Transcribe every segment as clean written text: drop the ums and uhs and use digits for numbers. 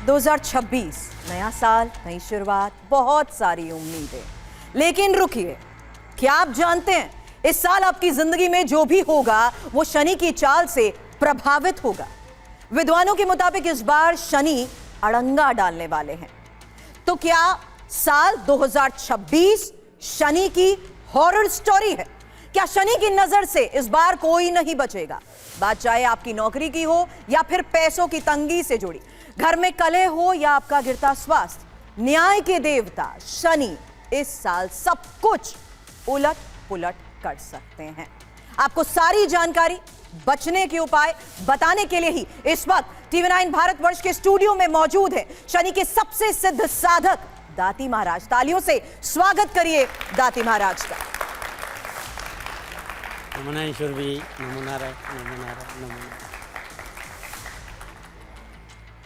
2026 नया साल, नई शुरुआत, बहुत सारी उम्मीदें। लेकिन रुकिए, क्या आप जानते हैं इस साल आपकी जिंदगी में जो भी होगा वो शनि की चाल से प्रभावित होगा। विद्वानों के मुताबिक इस बार शनि अड़ंगा डालने वाले हैं। तो क्या साल 2026 शनि की हॉरर स्टोरी है? क्या शनि की नजर से इस बार कोई नहीं बचेगा? बात चाहे आपकी नौकरी की हो या फिर पैसों की तंगी से जुड़ी, घर में कलह हो या आपका गिरता स्वास्थ्य, न्याय के देवता शनि इस साल सब कुछ उलट पुलट कर सकते हैं। आपको सारी जानकारी, बचने के उपाय बताने के लिए ही इस वक्त टीवी9 भारतवर्ष के स्टूडियो में मौजूद है शनि के सबसे सिद्ध साधक दाती महाराज। तालियों से स्वागत करिए दाती महाराज का। नमो ईश्वर भी, नमो नारायण, नमो नारायण, नमो नारायण,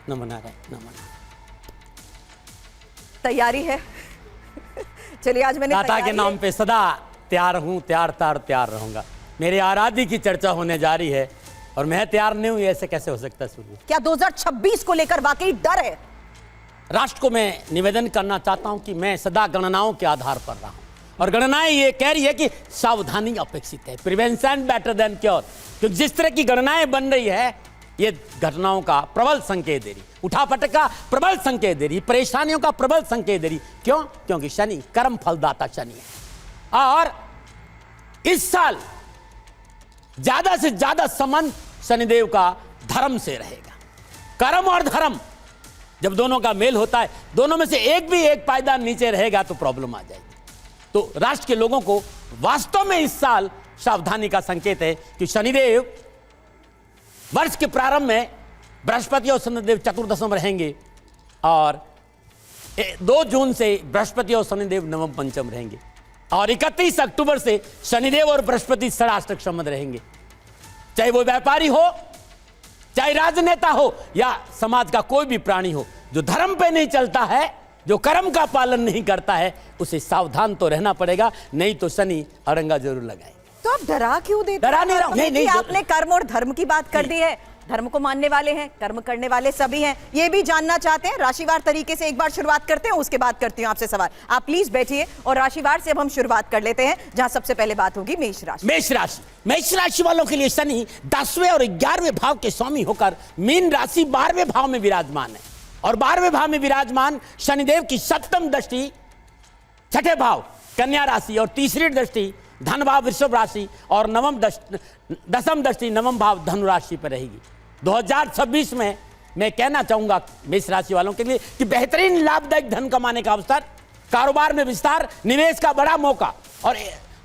नमो नारायण, नमो नारायण। तैयारी है? चलिए, आज मैंने दाता के नाम पे सदा तैयार हूँ, तैयार रहूंगा। मेरे आराध्य की चर्चा होने जा रही है और मैं तैयार नहीं हूँ, ऐसे कैसे हो सकता है? शुरू क्या 2026 को लेकर वाकई डर है? राष्ट्र को मैं निवेदन करना चाहता हूँ कि मैं सदा गणनाओं के आधार पर रहा हूँ और गणनाएं ये कह रही है कि सावधानी अपेक्षित है, प्रिवेंशन बेटर देन क्योर। क्योंकि जिस तरह की गणनाएं बन रही है ये घटनाओं का प्रबल संकेत दे रही, उठापटक का प्रबल संकेत दे रही, परेशानियों का प्रबल संकेत दे रही। क्यों? क्योंकि शनि कर्म फलदाता शनि है और इस साल ज्यादा से ज्यादा संबंध शनिदेव का धर्म से रहेगा। कर्म और धर्म जब दोनों का मेल होता है, दोनों में से एक भी एक पायदान नीचे रहेगा तो प्रॉब्लम आ जाएगी। तो राष्ट्र के लोगों को वास्तव में इस साल सावधानी का संकेत है कि शनिदेव वर्ष के प्रारंभ में बृहस्पति और शनिदेव चतुर्दशम रहेंगे और 2 जून से बृहस्पति और शनिदेव नवम पंचम रहेंगे और 31 अक्टूबर से शनिदेव और बृहस्पति षडाष्टक संबंध रहेंगे। चाहे वो व्यापारी हो, चाहे राजनेता हो या समाज का कोई भी प्राणी हो, जो धर्म पे नहीं चलता है, जो कर्म का पालन नहीं करता है, उसे सावधान तो रहना पड़ेगा, नहीं तो शनि अड़ंगा जरूर लगाए। तो आप डरा क्यों देते? डरा नहीं रहा हूं। नहीं, आपने कर्म और धर्म की बात कर दी है। धर्म को मानने वाले हैं, कर्म करने वाले सभी हैं, ये भी जानना चाहते हैं। राशिवार तरीके से एक बार शुरुआत करते हैं, उसके बाद करती हूँ आपसे सवाल। आप प्लीज बैठिए और राशिवार से अब हम शुरुआत कर लेते हैं, जहां सबसे पहले बात होगी मेष राशि। मेष राशि वालों के लिए शनि 10वें और 11वें भाव के स्वामी होकर मीन राशि 12वें भाव में विराजमान है और 12वें भाव में विराजमान शनिदेव की सप्तम दृष्टि 6ठे भाव कन्या राशि और तीसरी दृष्टि धन भाव वृषभ राशि और दसम दृष्टि नवम भाव धनु राशि पर रहेगी। 2026 में मैं कहना चाहूंगा मेष राशि वालों के लिए कि बेहतरीन लाभदायक धन कमाने का अवसर, कारोबार में विस्तार, निवेश का बड़ा मौका और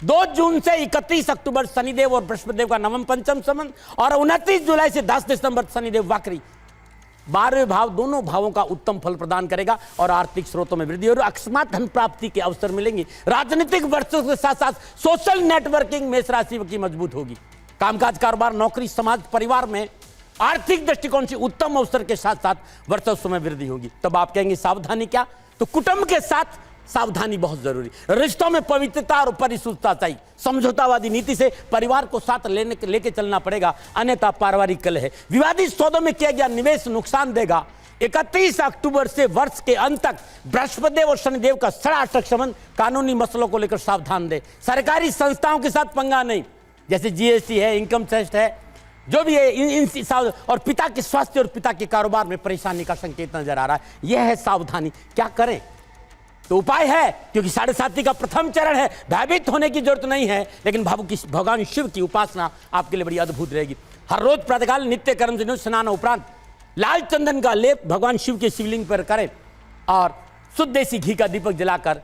2 जून से 31 अक्टूबर शनिदेव और बृहस्पतिदेव का नवम पंचम संबंध और 29 जुलाई से 10 दिसंबर शनिदेव वक्री। 12वें भाव दोनों भावों का उत्तम फल प्रदान करेगा और आर्थिक स्रोतों में वृद्धि और अकस्मात धन प्राप्ति के अवसर मिलेंगे। राजनीतिक वर्षों के साथ साथ सोशल नेटवर्किंग मेष राशि की मजबूत होगी। कामकाज, कारोबार, नौकरी, समाज, परिवार में आर्थिक दृष्टिकोण से उत्तम अवसर के साथ साथ वर्चस्व में वृद्धि होगी। तब आप कहेंगे सावधानी क्या? तो कुटुंब के साथ सावधानी बहुत जरूरी। रिश्तों में पवित्रता और परिशुद्धता चाहिए। समझौतावादी नीति से परिवार को साथ लेके चलना पड़ेगा, अन्यथा पारिवारिक कलह है। विवादित सौदों में किया गया निवेश नुकसान देगा। 31 अक्टूबर से वर्ष के अंत तक बृहस्पतिदेव और शनिदेव का षडाष्टक संबंध, कानूनी मसलों को लेकर सावधान दे। सरकारी संस्थाओं के साथ पंगा नहीं, जैसे जीएसटी है, इनकम टैक्स है, जो भी है और पिता के स्वास्थ्य और पिता के कारोबार में परेशानी का संकेत नजर आ रहा है। यह है सावधानी। क्या करें? तो उपाय है, क्योंकि 7.5 का प्रथम चरण है, भयभीत होने की जरूरत नहीं है, लेकिन भगवान शिव की उपासना आपके लिए बड़ी अद्भुत रहेगी। हर रोज प्रातःकाल नित्य कर्म से स्नान उपरांत लाल चंदन का लेप भगवान शिव के शिवलिंग पर करें और शुद्ध देसी घी का दीपक जलाकर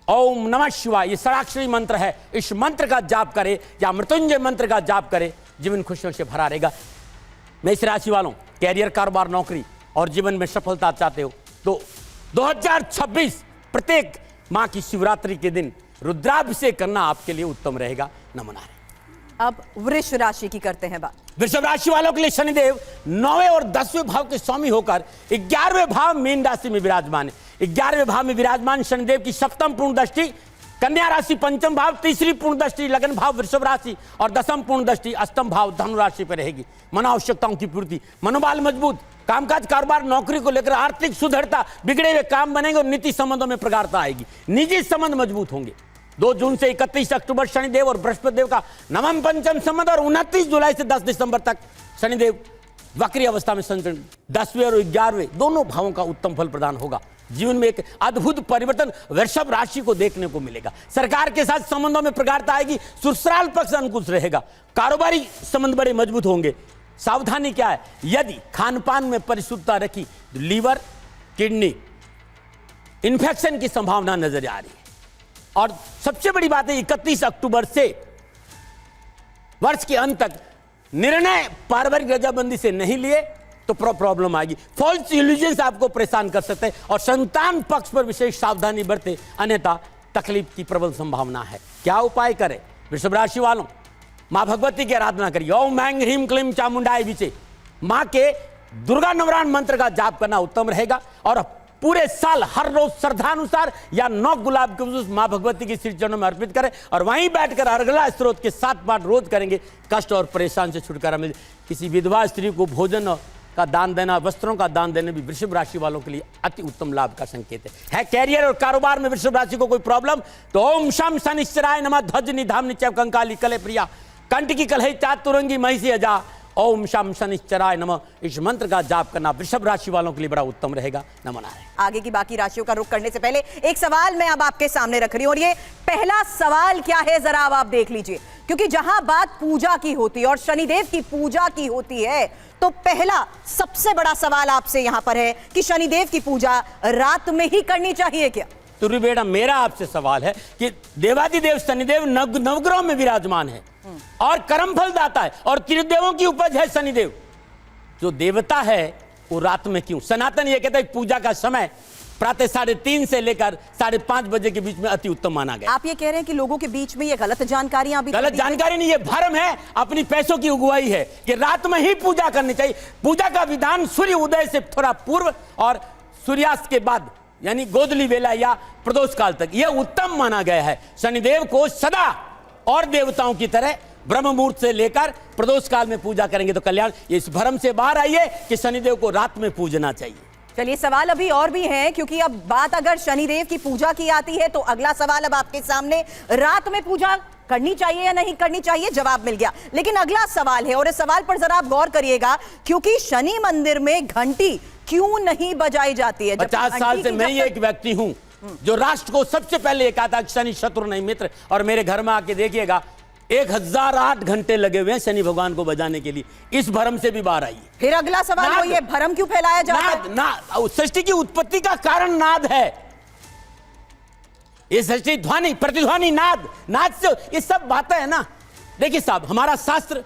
ओम नमः शिवाय, ये षडाक्षरी मंत्र है, इस मंत्र का जाप करे या मृत्युंजय मंत्र का जाप करे, जीवन खुशियों से भरा रहेगा। मेष राशि वालों, कैरियर, कारोबार, नौकरी और जीवन में सफलता चाहते हो तो 2026 प्रत्येक माँ की शिवरात्रि के दिन रुद्राभिषेक करना आपके लिए उत्तम रहेगा। नमो नारायण। अब वृष राशि की करते हैं बात। वृषभ राशि वालों के लिए शनिदेव 9वें और 10वें भाव के स्वामी होकर 11वें भाव मीन राशि में विराजमान है। 11वें भाव में विराजमान शनिदेव की सप्तम पूर्ण दृष्टि कन्या राशि पंचम भाव, तीसरी पूर्ण दृष्टि लगन भाव वृषभ राशि और दसम पूर्ण दृष्टि अष्टम भाव धनु राशि पर रहेगी। मनो आवश्यकताओं की पूर्ति, मनोबल मजबूत, कामकाज कारोबार नौकरी को लेकर आर्थिक सुदृढ़ता, बिगड़े हुए काम बनेंगे और नीति संबंधों में प्रगाढ़ता आएगी। निजी संबंध मजबूत होंगे। 2 जून से 31 अक्टूबर शनिदेव और बृहस्पति देव का नवम पंचम संबंध और 29 जुलाई से 10 दिसंबर तक शनिदेव वक्री अवस्था में संचरण 10वें और 11वें दोनों भावों का उत्तम फल प्रदान होगा। जीवन में एक अद्भुत परिवर्तन वृषभ राशि को देखने को मिलेगा। सरकार के साथ संबंधों में प्रगाढ़ता आएगी। ससुराल पक्ष अनुकूल रहेगा। कारोबारी संबंध बड़े मजबूत होंगे। सावधानी क्या है, यदि खान पान में परिशुद्धता रखी तो लीवर किडनी इन्फेक्शन की संभावना नजर आ रही है। और सबसे बड़ी बात है 31 अक्टूबर से वर्ष के अंत तक निर्णय पारिवारिक रजाबंदी से नहीं लिए तो प्रॉब्लम आएगी। फॉल्स इल्यूजन्स आपको परेशान कर सकते हैं और संतान पक्ष पर विशेष सावधानी बरते, अन्यथा तकलीफ की प्रबल संभावना है। क्या उपाय करें? वृषभ राशि वालों, मां भगवती की आराधना करिए। ओम ऐं ह्रीं क्लीं चामुंडाय विचे, मां के दुर्गा नवरान मंत्र का जाप करना उत्तम रहेगा। और पूरे साल हर रोज श्रद्धानुसार या 9 गुलाब के फूल मां भगवती के श्री चरणों में अर्पित करें और वहीं बैठकर अर्गला स्त्रोत के 7 पाठ रोज करेंगे। कष्ट और परेशान से छुटकारा मिले। किसी विधवा स्त्री को भोजन का दान देना, वस्त्रों का दान देने भी वृषभ राशि वालों के लिए अति उत्तम लाभ का संकेत है। कैरियर और कारोबार में वृषभ राशि को कोई प्रॉब्लम तो ओम शम शनिश्चराय नमः, ध्वज निधाम निचय कंकाली कले प्रिया, कंठ की कलह चातुरंगी महिषी अजा, ओम शम शनिश्चराय नमः, इस मंत्र का जाप करना वृषभ राशि वालों के लिए बड़ा उत्तम रहेगा। नमो नारायण। आगे की बाकी राशियों का रुख करने से पहले एक सवाल मैं अब आपके सामने रख रही हूं और ये पहला सवाल क्या है जरा अब आप देख लीजिए, क्योंकि जहां बात पूजा की होती है और शनिदेव की पूजा की होती है तो पहला सबसे बड़ा सवाल आपसे यहां पर है कि शनिदेव की पूजा रात में ही करनी चाहिए क्या? तुरी बेटा, मेरा आपसे सवाल है कि देवादिदेव शनिदेव नवग्रहों में विराजमान है और कर्मफल दाता है और त्रिदेवों की उपज है शनिदेव। जो देवता है वो रात में क्यों? सनातन ये कहता है पूजा का समय प्रातः 3:30 से लेकर 5:30 बजे के बीच में अति उत्तम माना गया। आप ये कह रहे हैं कि लोगों के बीच में ये गलत जानकारियां भी गलत जानकारी नहीं, ये भ्रम है, अपनी पैसों की उगवाई है कि रात में ही पूजा करनी चाहिए। पूजा का विधान सूर्य उदय से थोड़ा पूर्व और सूर्यास्त के बाद यानी गोधली वेला या प्रदोष काल तक यह उत्तम माना गया है। शनिदेव को सदा और देवताओं की तरह ब्रह्म मुहूर्त से लेकर प्रदोष काल में पूजा करेंगे तो कल्याण। इस भ्रम से बाहर आइए कि शनिदेव को रात में पूजना चाहिए। चलिए, सवाल अभी और भी हैं, क्योंकि अब बात अगर शनिदेव की पूजा की आती है तो अगला सवाल अब आपके सामने, रात में पूजा करनी चाहिए या नहीं करनी चाहिए, जवाब मिल गया। लेकिन अगला सवाल है और इस सवाल पर जरा आप गौर करिएगा, क्योंकि शनि मंदिर में घंटी क्यों नहीं बजाई जाती है? 50 साल से मैं एक व्यक्ति हूं जो राष्ट्र को सबसे पहले ये कहा था कि शनि शत्रु नहीं मित्र, और मेरे घर में आके देखिएगा 1008 घंटे लगे हुए हैं शनि भगवान को बजाने के लिए। इस भ्रम से भी बाहर आइए। फिर अगला सवाल वो ये भ्रम क्यों फैलाया जाता है? नाद, सृष्टि की उत्पत्ति का कारण नाद है। ये सृष्टि ध्वनि, प्रतिध्वनि, नाद, नाद से ये सब बातें है ना। देखिए साहब, हमारा शास्त्र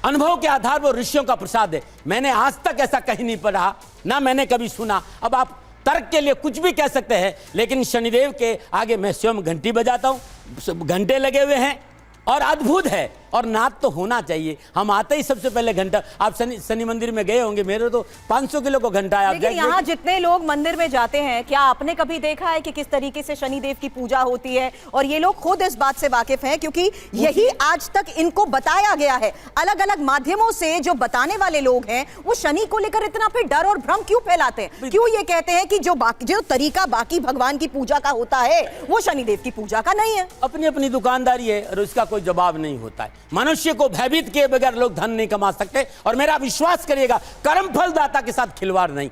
अनुभव के आधार पर ऋषियों का प्रसाद है। मैंने आज तक ऐसा कहीं नहीं पढ़ा, ना मैंने कभी सुना। अब आप तर्क के लिए कुछ भी कह सकते हैं, लेकिन शनिदेव के आगे मैं स्वयं घंटी बजाता हूं, घंटे लगे हुए हैं और अद्भुत है। और नाद तो होना चाहिए। हम आते ही सबसे पहले घंटा, आप शनि मंदिर में गए होंगे, मेरे तो 500 किलो को घंटा है। लेकिन यहाँ जितने लोग मंदिर में जाते हैं, क्या आपने कभी देखा है कि किस तरीके से शनिदेव की पूजा होती है? और ये लोग खुद इस बात से वाकिफ हैं, क्योंकि यही आज तक इनको बताया गया है। अलग अलग माध्यमों से जो बताने वाले लोग हैं वो शनि को लेकर इतना फिर डर और भ्रम क्यों फैलाते हैं? क्यों ये कहते हैं कि जो तरीका बाकी भगवान की पूजा का होता है वो शनिदेव की पूजा का नहीं है? अपनी अपनी दुकानदारी है और उसका कोई जवाब नहीं होता है। मनुष्य को भयभीत किए बगैर लोग धन नहीं कमा सकते। और मेरा विश्वास करिएगा, कर्म फलदाता के साथ खिलवाड़ नहीं।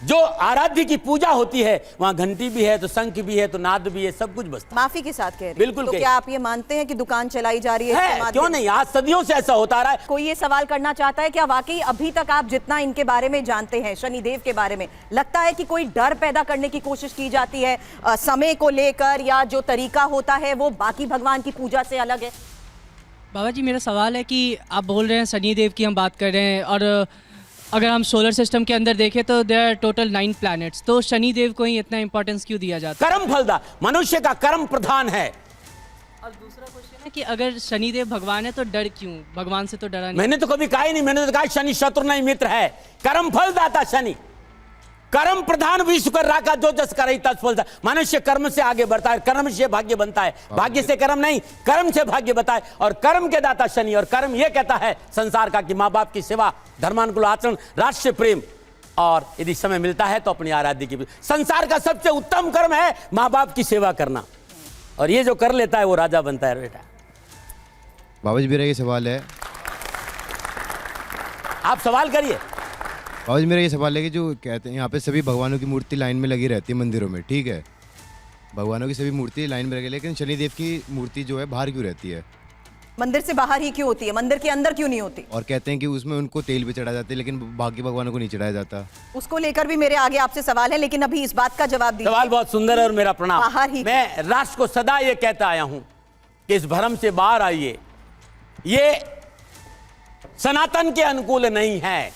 जो आराध्य की पूजा होती है वहां घंटी भी है तो शंख भी है तो नाद भी है, सब कुछ बसता। माफी के साथ कह रहे हैं। बिल्कुल। तो क्या आप ये मानते हैं कि दुकान चलाई जा रही है? क्यों नहीं, आज सदियों से ऐसा होता रहा है। कोई ये सवाल करना चाहता है, क्या वाकई अभी तक आप जितना इनके बारे में जानते हैं, शनिदेव के बारे में, लगता है कि कोई डर पैदा करने की कोशिश की जाती है समय को लेकर, या जो तरीका होता है वो बाकी भगवान की पूजा से अलग है? बाबा जी, मेरा सवाल है कि आप बोल रहे हैं शनिदेव की हम बात कर रहे हैं, और अगर हम सोलर सिस्टम के अंदर देखें तो देयर आर टोटल 9 प्लैनेट्स, तो शनिदेव को ही इतना इंपॉर्टेंस क्यों दिया जाता है? कर्म फलदा, मनुष्य का कर्म प्रधान है। और दूसरा क्वेश्चन है कि अगर शनिदेव भगवान है तो डर क्यों? भगवान से तो डरा नहीं। मैंने तो कभी कहा ही नहीं, मैंने तो कहा शनि शत्रु नहीं मित्र है, कर्म फल दाता शनि। कर्म प्रधान विश्वकर्मा का जो जस करे तस फल। मनुष्य कर्म से आगे बढ़ता है, कर्म से भाग्य बनता है, भाग्य से कर्म नहीं, कर्म से भाग्य बनता है। और कर्म के दाता शनि, और कर्म यह कहता है संसार का कि माँ बाप की सेवा, धर्मानुकूल आचरण, राष्ट्र प्रेम, और यदि समय मिलता है तो अपनी आराध्य की। संसार का सबसे उत्तम कर्म है माँ बाप की सेवा करना, और ये जो कर लेता है वो राजा बनता है बेटा। बाबा जी मेरा ये सवाल है, आप सवाल करिए। बाबा जी मेरा ये सवाल है कि जो कहते हैं यहाँ पे सभी भगवानों की मूर्ति लाइन में लगी रहती है मंदिरों में, ठीक है, भगवानों की सभी मूर्ति लाइन में लगी, लेकिन शनिदेव की मूर्ति जो है बाहर क्यों रहती है? मंदिर से बाहर ही क्यों होती है, मंदिर के अंदर क्यों नहीं होती? और कहते हैं कि उसमें उनको तेल भी चढ़ाया जाता है, लेकिन बाकी भगवानों को नहीं चढ़ाया जाता। उसको लेकर भी मेरे आगे आपसे सवाल है, लेकिन अभी इस बात का जवाब दीजिए। सवाल बहुत सुंदर है और मेरा प्रणाम। बाहर ही मैं राष्ट्र को सदा ये कहता आया हूं कि इस भ्रम से बाहर आइए, ये सनातन के अनुकूल नहीं है।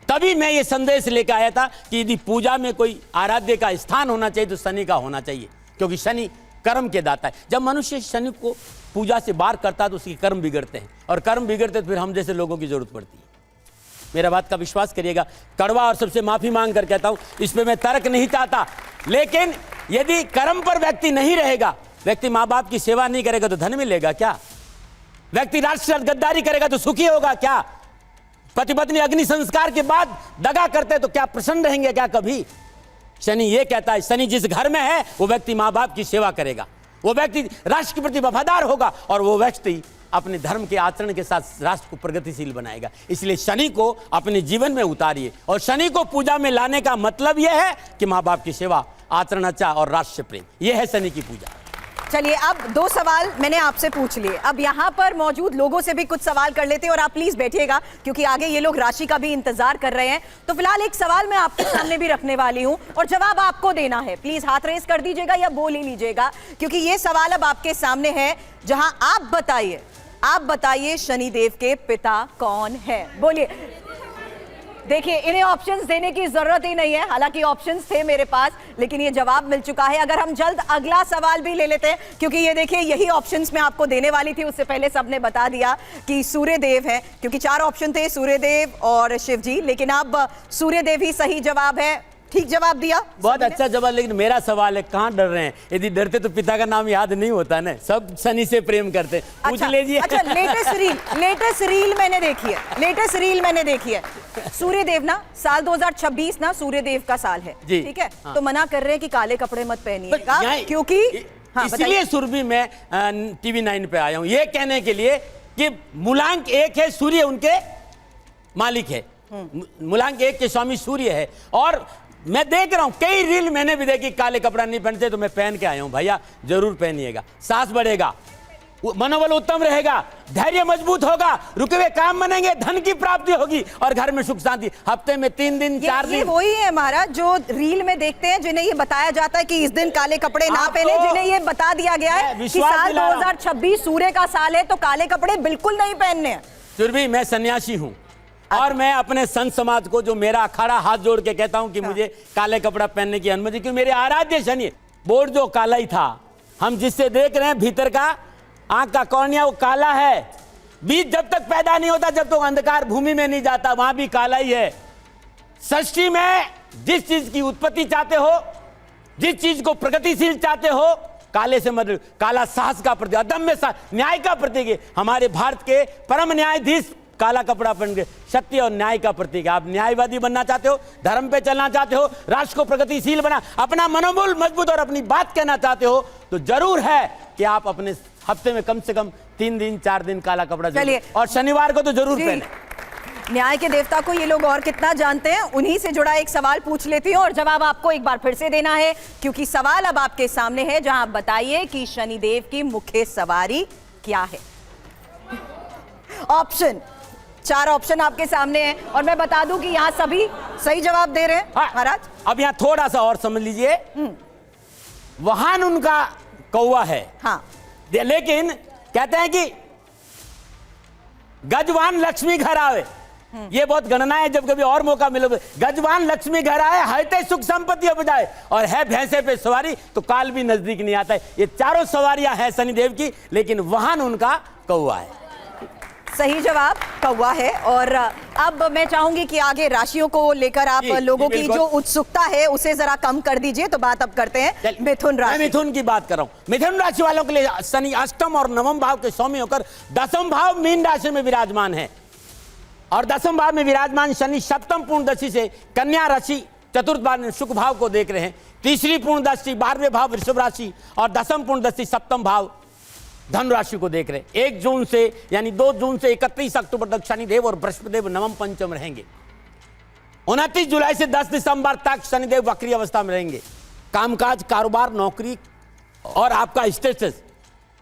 तभी मैं ये संदेश लेकर आया था कि यदि पूजा में कोई आराध्य का स्थान होना चाहिए तो शनि का होना चाहिए, क्योंकि शनि कर्म के दाता है। जब मनुष्य शनि को पूजा से बाहर करता है तो उसके कर्म बिगड़ते हैं, और कर्म बिगड़ते तो फिर हम जैसे लोगों की जरूरत पड़ती है। मेरा बात का विश्वास करिएगा, कड़वा और सबसे माफी मांग कर कहता हूं, इसमें मैं तर्क नहीं चाहता, लेकिन यदि कर्म पर व्यक्ति नहीं रहेगा, व्यक्ति माँ बाप की सेवा नहीं करेगा तो धन मिलेगा क्या? व्यक्ति राष्ट्र गद्दारी करेगा तो सुखी होगा क्या? पति पत्नी अग्नि संस्कार के बाद दगा करते तो क्या प्रसन्न रहेंगे क्या कभी? शनि ये कहता है, शनि जिस घर में है वो व्यक्ति माँ बाप की सेवा करेगा, वो व्यक्ति राष्ट्र के प्रति वफादार होगा, और वो व्यक्ति अपने धर्म के आचरण के साथ राष्ट्र को प्रगतिशील बनाएगा। इसलिए शनि को अपने जीवन में उतारिए, और शनि को पूजा में लाने का मतलब यह है कि माँ बाप की सेवा, आचरण अच्छा और राष्ट्र प्रेम, यह है शनि की पूजा। चलिए, अब 2 सवाल मैंने आपसे पूछ लिए, अब यहाँ पर मौजूद लोगों से भी कुछ सवाल कर लेते हैं, और आप प्लीज बैठिएगा क्योंकि आगे ये लोग राशि का भी इंतजार कर रहे हैं। तो फिलहाल एक सवाल मैं आपके सामने भी रखने वाली हूँ और जवाब आपको देना है। प्लीज हाथ रेस कर दीजिएगा या बोल ही लीजिएगा, क्योंकि ये सवाल अब आपके सामने है, जहां आप बताइए शनिदेव के पिता कौन है? बोलिए। देखिए, इन्हें ऑप्शंस देने की जरूरत ही नहीं है, हालांकि ऑप्शंस थे मेरे पास, लेकिन ये जवाब मिल चुका है। अगर हम जल्द अगला सवाल भी ले लेते हैं, क्योंकि ये देखिए यही ऑप्शंस मैं आपको देने वाली थी, उससे पहले सबने बता दिया कि सूर्यदेव है, क्योंकि 4 ऑप्शन थे, सूर्यदेव और शिवजी, लेकिन अब सूर्यदेव ही सही जवाब है। ठीक जवाब दिया, बहुत अच्छा जवाब। लेकिन मेरा सवाल है, कहाँ डर रहे हैं? यदि डरते तो पिता का नाम याद नहीं होता ना, सब शनि से प्रेम करते। पूछ लीजिए। अच्छा, लेटेस्ट रील मैंने देखी है। सूर्यदेव ना साल 2026 ना सूर्यदेव का साल है, ठीक है? तो मना कर रहे हैं कि काले कपड़े मत पहनिएगा, क्योंकि इसलिए सुरभि में टीवी 9 पे आया हूं ये कहने के लिए कि मूलांक 1 है, सूर्य उनके मालिक है, मूलांक 1 के स्वामी सूर्य है। और मैं देख रहा हूं कई रील मैंने भी देखी, काले कपड़ा नहीं पहनते, तो मैं पहन के आया हूं। भैया जरूर पहनिएगा, साहस बढ़ेगा, मनोबल उत्तम रहेगा, धैर्य मजबूत होगा, रुके हुए काम बनेंगे, धन की प्राप्ति होगी और घर में सुख शांति। हफ्ते में 3 दिन 4 दिन। ये वही है महाराज जो रील में देखते हैं, जिन्हें ये बताया जाता है कि इस दिन काले कपड़े ना पहने, जिन्हें ये बता दिया गया है कि साल 2026 सूर्य का साल है, तो काले कपड़े बिल्कुल नहीं पहनने। सुरभि, मैं सन्यासी हूं और मैं अपने संत समाज को, जो मेरा अखाड़ा, हाथ जोड़ के कहता हूं कि मुझे काले कपड़ा पहनने की अनुमति, क्योंकि मेरे आराध्य शनि बोर्ड जो काला ही था, हम जिससे देख रहे हैं भीतर का आंख का कॉर्निया वो काला है। बीज जब तक पैदा नहीं होता, जब तक अंधकार भूमि में नहीं जाता, वहां भी काला ही है। सृष्टि में जिस चीज की उत्पत्ति चाहते हो, जिस चीज को प्रगतिशील चाहते हो, काले से मतलब काला साहस का प्रतीक, अदम्य न्याय का प्रतीक है। हमारे भारत के परम न्यायाधीश काला कपड़ा पहन के सत्य और न्याय का प्रतीक है। आप न्यायवादी बनना चाहते हो, धर्म पे चलना चाहते हो, राष्ट्र को प्रगतिशील बना, अपना मनोबल मजबूत और अपनी बात कहना चाहते हो, तो जरूर है कि आप अपने हफ्ते में कम से कम 3 दिन 4 दिन काला कपड़ा जरूर, और शनिवार को तो जरूर पहने। न्याय के देवता को ये लोग और कितना जानते हैं, उन्हीं से जुड़ा एक सवाल पूछ लेती हूँ और जवाब आपको एक बार फिर से देना है, क्योंकि सवाल अब आपके सामने है, जहां आप बताइए कि शनिदेव की मुख्य सवारी क्या है। ऑप्शन 4 ऑप्शन आपके सामने हैं, और मैं बता दूं कि यहाँ सभी सही जवाब दे रहे हैं महाराज। अब यहाँ थोड़ा सा और समझ लीजिए, वाहन उनका कौवा है, हाँ, लेकिन कहते हैं कि गजवान लक्ष्मी घर आवे। ये बहुत गणना है, जब कभी और मौका मिले, गजवान लक्ष्मी घर आए, हरते सुख संपत्ति उपजाए, और है भैंसे पे सवारी तो काल भी नजदीक नहीं आता है। ये चारों सवारियां हैं शनिदेव की, लेकिन वाहन उनका कौवा है। सही जवाब कौवा है। और अब मैं चाहूंगी कि आगे राशियों को लेकर आप लोगों की जो उत्सुकता है उसे जरा कम कर दीजिए। तो बात अब करते हैं मिथुन राशि। मैं मिथुन की बात कर रहा हूं। मिथुन राशि वालों के लिए शनि अष्टम और नवम भाव के स्वामी होकर दसम भाव मीन राशि में विराजमान है, और दसम भाव में विराजमान शनि सप्तम पूर्ण दृष्टि से कन्या राशि चतुर्थ भाव में शुक्र भाव को देख रहे हैं। तीसरी पूर्ण दृष्टि 12वें भाव वृषभ राशि और दसम पूर्ण दृष्टि सप्तम भाव धनु राशि को देख रहे हैं। 1 जून से यानी 2 जून से 31 अक्टूबर तक शनिदेव और बृहस्पतिदेव नवम पंचम रहेंगे। 29 जुलाई से 10 दिसंबर तक शनिदेव वक्री अवस्था में रहेंगे। कामकाज, कारोबार, नौकरी और आपका स्टेटस,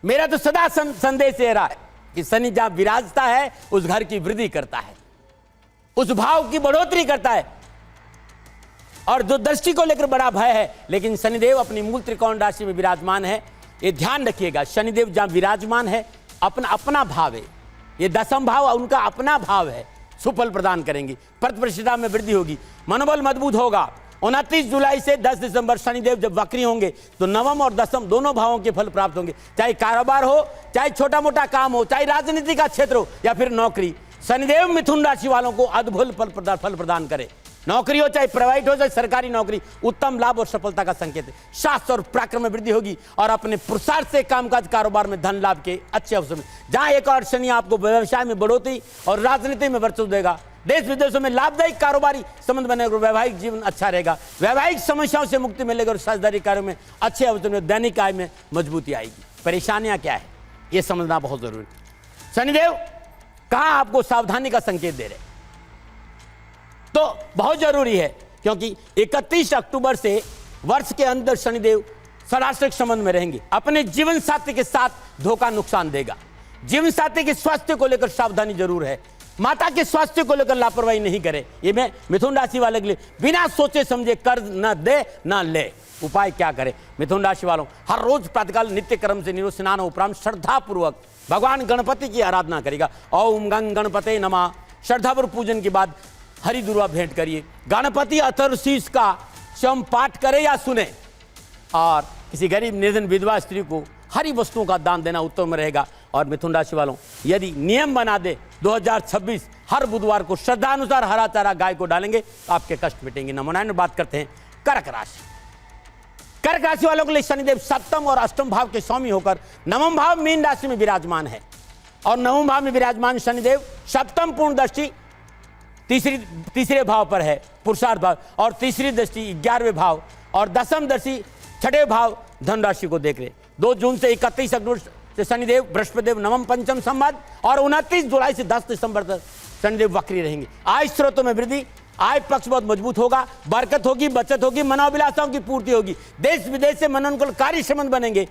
मेरा तो सदा संदेश ये रहा है कि शनि जहां विराजता है उस घर की वृद्धि करता है, उस भाव की बढ़ोतरी करता है। और जो दृष्टि को लेकर बड़ा भय है, लेकिन शनिदेव अपनी मूल त्रिकोण राशि में विराजमान है। ये ध्यान रखिएगा, शनिदेव जहां विराजमान है अपना भाव है, ये दसम भाव उनका अपना भाव है, सुफल प्रदान करेंगे, प्रतिष्ठा में वृद्धि होगी, मनोबल मजबूत होगा। 29 जुलाई से 10 दिसंबर शनिदेव जब वक्री होंगे तो नवम और दसम दोनों भावों के फल प्राप्त होंगे। चाहे कारोबार हो, चाहे छोटा मोटा काम हो, चाहे राजनीति का क्षेत्र हो या फिर नौकरी, शनिदेव मिथुन राशि वालों को अद्भुत फल प्रदान करे। नौकरी हो, चाहे प्राइवेट हो, चाहे सरकारी नौकरी, उत्तम लाभ और सफलता का संकेत है। शास्त्र और पराक्रम में वृद्धि होगी और अपने पुरुषार्थ से कामकाज कारोबार में धन लाभ के अच्छे अवसर में। जहां एक और शनि आपको व्यवसाय में बढ़ोतरी और राजनीति में वर्चस्व देगा, देश विदेशों में लाभदायक कारोबारी संबंध बनेगा, वैवाहिक जीवन अच्छा रहेगा, वैवाहिक समस्याओं से मुक्ति मिलेगी और साझेदारी कार्यों में अच्छे अवसर में दैनिक आय में मजबूती आएगी। परेशानियां क्या है ये समझना बहुत जरूरी है। शनिदेव कहां आपको सावधानी का संकेत दे रहे तो बहुत जरूरी है, क्योंकि 31 अक्टूबर से वर्ष के अंदर शनिदेव षडाष्टक संबंध में रहेंगे। अपने जीवन साथी के साथ धोखा नुकसान देगा। जीवन साथी के स्वास्थ्य को लेकर सावधानी जरूर है। माता के स्वास्थ्य को लेकर लापरवाही नहीं करे। ये मैं मिथुन राशि वाले के लिए बिना सोचे समझे कर्ज न दे न ले। उपाय क्या करे मिथुन राशि वालों, हर रोज प्रातःकाल नित्य कर्म से निरोध स्नान उपरांत श्रद्धा पूर्वक भगवान गणपति की आराधना करेगा। ओम गंग गणपते नमः। श्रद्धापूर्वक पूजन के बाद हरि दुर्वा भेंट करिए। गणपति अथर्वशीष का स्वयं पाठ करे या सुने, और किसी गरीब निर्धन विधवा स्त्री को हरी वस्तुओं का दान देना उत्तम रहेगा। और मिथुन राशि वालों, यदि नियम बना दे 2026 हर बुधवार को श्रद्धानुसार हरा चारा गाय को डालेंगे तो आपके कष्ट मिटेंगे। नमोनारायण में बात करते हैं कर्क राशि। कर्क राशि वालों के लिए शनिदेव सप्तम और अष्टम भाव के स्वामी होकर नवम भाव मीन राशि में विराजमान है, और नवम भाव में विराजमान शनिदेव सप्तम पूर्ण दृष्टि तीसरे भाव पर है, पुरुषार्थ भाव, और तीसरी दृष्टि 11वें भाव और दसम दृष्टि 6ठे भाव धन राशि को देख रहे। 2 जून से 31 अक्टूबर से शनिदेव बृहस्पतिदेव नवम पंचम संवाद, और 29 जुलाई से 10 दिसंबर तक शनिदेव वक्री रहेंगे। आय स्रोतों में वृद्धि, आय पक्ष बहुत मजबूत होगा, बरकत होगी, बचत होगी, मनोभिलाषाओं की पूर्ति होगी। देश विदेश से मनोनुकूल कार्य संबंध बनेंगे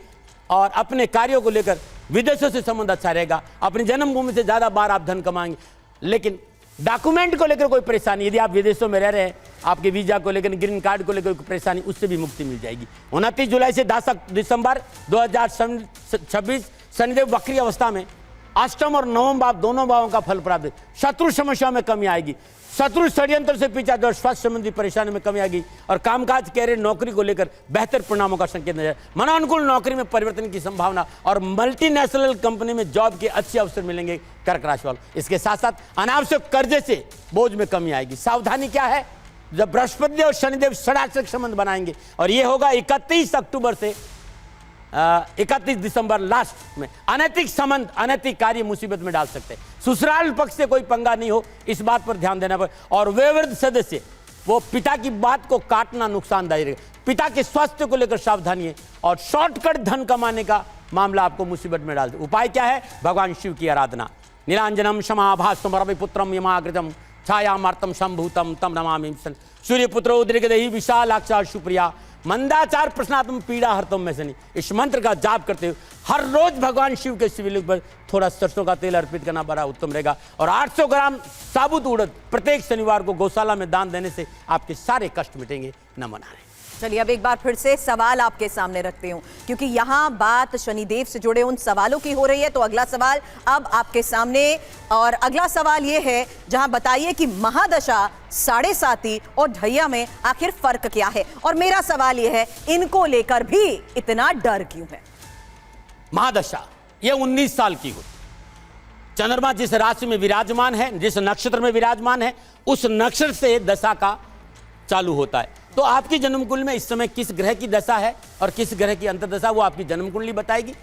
और अपने कार्यों को लेकर विदेशों से संबंध अच्छा रहेगा। अपनी जन्मभूमि से ज्यादा बार आप धन कमाएंगे। लेकिन डॉक्यूमेंट को लेकर कोई परेशानी, यदि आप विदेशों में रह रहे हैं, आपके वीजा को लेकर, ग्रीन कार्ड को लेकर कोई परेशानी, उससे भी मुक्ति मिल जाएगी। 29 जुलाई से 10 दिसंबर 2026 शनिदेव वक्री अवस्था में अष्टम और नवम भाव दोनों भावों का फल प्राप्त है। शत्रु समस्याओं में कमी आएगी, शत्रु षड्यंत्र से पीछा और स्वास्थ्य संबंधी परेशानी में कमी आएगी, और कामकाज कैरियर नौकरी को लेकर बेहतर परिणामों का संकेत नजर। मनोनुकूल नौकरी में परिवर्तन की संभावना और मल्टीनेशनल कंपनी में जॉब के अच्छे अवसर मिलेंगे कर्क राशि वालों। इसके साथ साथ अनावश्यक कर्जे से बोझ में कमी आएगी। सावधानी क्या है, जब बृहस्पति और शनिदेव षडाष्टक संबंध बनाएंगे, और यह होगा 31 अक्टूबर से 31 दिसंबर लास्ट में। अनैतिक संबंध, अनैतिक कार्य मुसीबत में डाल सकते हैं। ससुराल पक्ष से कोई पंगा नहीं हो, इस बात पर ध्यान देना पड़े। और वयोवृद्ध सदस्य, वो पिता की बात को काटना नुकसानदायक है। पिता के स्वास्थ्य को लेकर सावधानी है, और शॉर्टकट धन कमाने का मामला आपको मुसीबत में डाल दे। उपाय क्या है, भगवान शिव की आराधना। नीलांजनम क्षमाभास्वम रविपुत्रम यमाग्रजम छायामार्तम संभूतम तम नमामि सूर्यपुत्र उद्रिगदेहि विशालाक्षा सुप्रिया मंदाचार प्रश्नात्म पीड़ा हरतम में शनि। इस मंत्र का जाप करते हुए हर रोज भगवान शिव के शिवलिंग पर थोड़ा सरसों का तेल अर्पित करना बड़ा उत्तम रहेगा। और 800 ग्राम साबुत उड़द प्रत्येक शनिवार को गौशाला में दान देने से आपके सारे कष्ट मिटेंगे। नमन नारायण। चलिए अब एक बार फिर से सवाल आपके सामने रखती हूं, क्योंकि यहां बात शनिदेव से जुड़े उन सवालों की हो रही है। तो अगला सवाल अब आपके सामने, और अगला सवाल यह है, जहां बताइए कि महादशा, साढ़े साती और ढैया में आखिर फर्क क्या है। और मेरा सवाल यह है, इनको लेकर भी इतना डर क्यों है। महादशा ये 19 साल की होती, चंद्रमा जिस राशि में विराजमान है, जिस नक्षत्र में विराजमान है, उस नक्षत्र से दशा का चालू होता है। तो आपकी जन्म कुंडली में इस समय किस ग्रह की दशा है और किस ग्रह की अंतर्दशा, वो आपकी जन्म कुंडली बताएगी।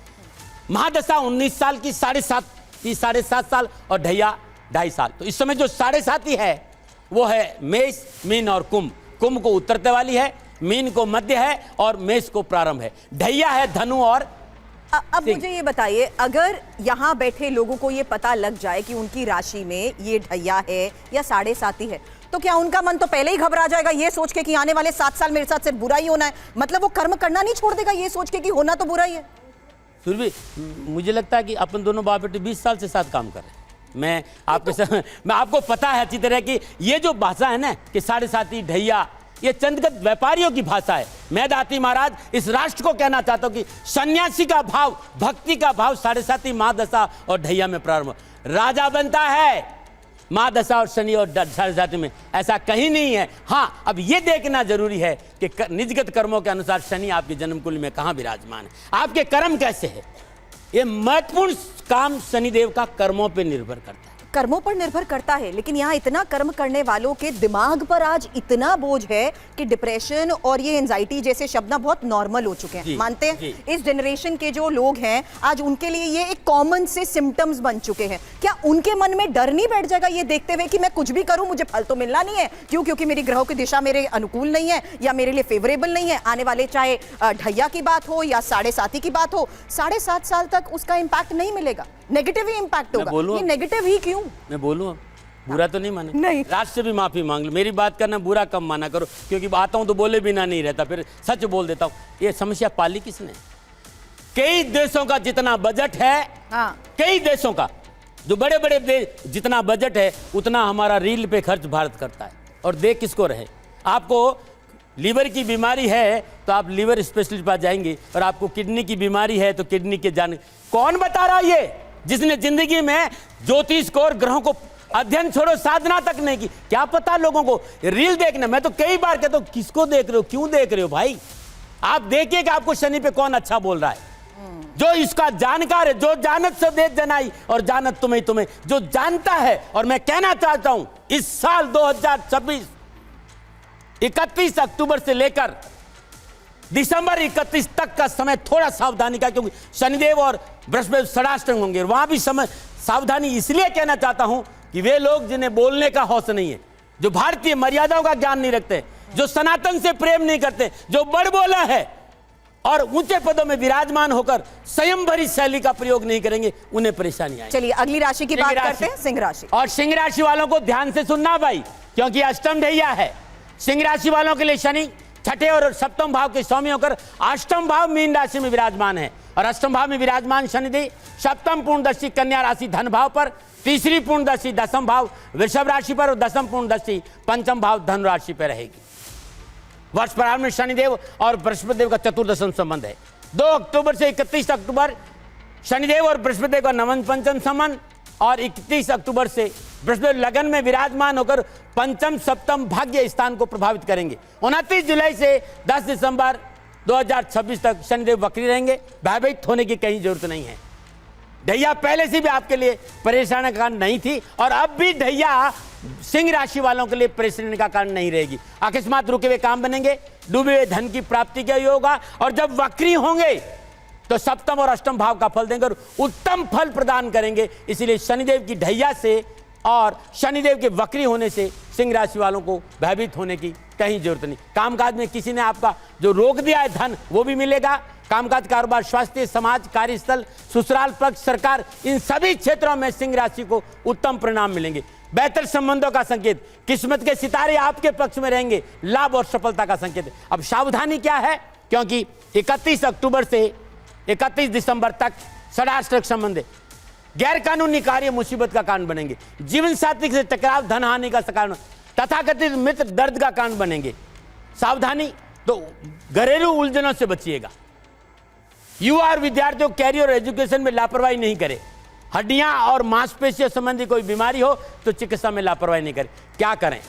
महादशा 19 साल की, 7.5 साल, और ढैया 2.5 साल। तो इस समय जो 7.5 है वो है मेष, मीन और कुंभ। कुंभ को उत्तरते वाली है, मीन को मध्य है और मेष को प्रारंभ है। ढैया है धनु और अब मुझे ये बताइए, अगर यहाँ बैठे लोगों को ये पता लग जाए कि उनकी राशि में ये ढैया है या 7.5 है, तो क्या उनका मन तो पहले ही घबरा जाएगा ये सोच के कि आने वाले 7 साल मेरे साथ सिर्फ बुरा ही होना है? मतलब वो कर्म करना नहीं छोड़ देगा ये सोच के कि होना तो बुरा ही है? फिर भी मुझे लगता है कि अपन दोनों बाप बेटे 20 साल से साथ काम कर रहे हैं। मैं आपको पता है अच्छी तरह कि ये जो भाषा है ना कि 7.5 ढैया, ये चंदगत व्यापारियों की भाषा है। मैं दाती महाराज इस राष्ट्र को कहना चाहता हूं कि सन्यासी का भाव, भक्ति का भाव 7.5 महादशा और ढैया में प्रारंभ। राजा बनता है महादशा और शनि और 7.5 में, ऐसा कहीं नहीं है। हाँ, अब ये देखना जरूरी है कि निजगत कर्मों के अनुसार शनि आपकी जन्म कुंडली में कहाँ विराजमान है, आपके कर्म कैसे है। ये महत्वपूर्ण काम शनिदेव का कर्मों पर निर्भर करता है। कर्मों पर निर्भर करता है, लेकिन यहाँ इतना कर्म करने वालों के दिमाग पर आज इतना बोझ है कि डिप्रेशन और ये एंजाइटी जैसे शब्द ना बहुत नॉर्मल हो चुके हैं। मानते हैं इस जनरेशन के जो लोग हैं आज उनके लिए ये एक कॉमन से सिम्टम्स बन चुके हैं। क्या उनके मन में डर नहीं बैठ जाएगा ये देखते हुए कि मैं कुछ भी करूं मुझे फल तो मिलना नहीं है? क्यों? क्योंकि मेरी ग्रहों की दिशा मेरे अनुकूल नहीं है या मेरे लिए फेवरेबल नहीं है। आने वाले चाहे ढैया की बात हो या 7.5 की बात हो, 7.5 साल तक उसका इम्पैक्ट नहीं मिलेगा, नेगेटिव ही इम्पैक्ट होगा। ये नेगेटिव ही क्यों? मैं बोलूं, बुरा तो नहीं माने, नहीं। राज से भी माफी मांग लो, मेरी बात करना बुरा कम माना करो, क्योंकि आता हूं तो बोले बिना नहीं रहता, फिर सच बोल देता हूं। ये समस्या पाली किसने? कई देशों का जितना बजट है, कई देशों का जो बड़े बड़े देश जितना बजट है उतना हमारा रील पे खर्च भारत करता है। और देख किसको रहे, आपको लीवर की बीमारी है तो आप लीवर स्पेशलिस्ट पास जाएंगे, और आपको किडनी की बीमारी है तो किडनी के जाने। कौन बता रहा ये, जिसने जिंदगी में ज्योतिष को और ग्रहों को अध्ययन छोड़ो साधना तक नहीं की? क्या पता लोगों को रील देखना। मैं तो कई बार कहता हूं किसको देख रहे हो, क्यों देख रहे हो भाई? आप देखिए कि आपको शनि पे कौन अच्छा बोल रहा है, जो इसका जानकार है। जो जानत सब देख जनाई और जानत तुम्हें जो जानता है। और मैं कहना चाहता हूं इस साल 2026 31 अक्टूबर से लेकर दिसंबर 31 तक का समय थोड़ा सावधानी का, क्योंकि शनिदेव और बृहस्पति षडाष्टक होंगे। वहां भी समय सावधानी इसलिए कहना चाहता हूं कि वे लोग जिन्हें बोलने का हौसला नहीं है, जो भारतीय मर्यादाओं का ज्ञान नहीं रखते, जो सनातन से प्रेम नहीं करते, जो बड़बोला है और ऊंचे पदों में विराजमान होकर संयम भरी शैली का प्रयोग नहीं करेंगे, उन्हें परेशानी आएगी। चलिए अगली राशि की बात करते हैं, सिंह राशि। और सिंह राशि वालों को ध्यान से सुनना भाई, क्योंकि अष्टम ढैया है। सिंह राशि वालों के लिए शनि छठे और सप्तम भाव के स्वामी होकर अष्टम भाव मीन राशि में विराजमान है। और अष्टम भाव में विराजमान शनिदेव सप्तम पूर्णदर्शी कन्या राशि धन भाव पर, तीसरी पूर्णदर्शी दसम भाव वृषभ राशि पर और दसम पूर्णदर्शी पंचम भाव धनु राशि पर रहेगी। वर्ष प्रारंभ में शनिदेव और बृहस्पति देव का चतुर्दशम संबंध है। 2 अक्टूबर से 31 अक्टूबर शनिदेव और बृहस्पति देव का नवम पंचम संबंध, और 31 अक्टूबर से बृहस्पति लगन में विराजमान होकर पंचम सप्तम भाग्य स्थान को प्रभावित करेंगे। 29 जुलाई से 10 दिसंबर 2026 तक शनिदेव वक्री रहेंगे। भयभीत होने की कहीं जरूरत नहीं है। ढैया पहले से भी आपके लिए परेशानी का कारण नहीं थी, और अब भी ढैया सिंह राशि वालों के लिए परेशानी का कारण नहीं रहेगी। अकस्मात रुके हुए काम बनेंगे, डूबे हुए धन की प्राप्ति का योग होगा, और जब वक्री होंगे तो सप्तम और अष्टम भाव का फल देंगे और उत्तम फल प्रदान करेंगे। इसलिए शनिदेव की ढैया से और शनिदेव के वक्री होने से सिंह राशि वालों को भयभीत होने की कहीं जरूरत नहीं। कामकाज में किसी ने आपका जो रोक दिया है धन, वो भी मिलेगा। कामकाज, कारोबार, स्वास्थ्य, समाज, कार्यस्थल, ससुराल पक्ष, सरकार, इन सभी क्षेत्रों में सिंह राशि को उत्तम परिणाम मिलेंगे। बेहतर संबंधों का संकेत, किस्मत के सितारे आपके पक्ष में रहेंगे, लाभ और सफलता का संकेत है। अब सावधानी क्या है, क्योंकि 31 अक्टूबर से 31 दिसंबर तक षडाष्टक संबंध है। गैर कानूनी कार्य मुसीबत का कारण बनेंगे। जीवन साथी से टकराव धन हानि का कारण, तथाकथित मित्र दर्द का कारण बनेंगे। सावधानी, तो घरेलू उलझनों से बचिएगा। युवा और विद्यार्थियों कैरियर और एजुकेशन में लापरवाही नहीं करें। हड्डियां और मांसपेशियों संबंधी कोई बीमारी हो तो चिकित्सा में लापरवाही नहीं करें। क्या करें?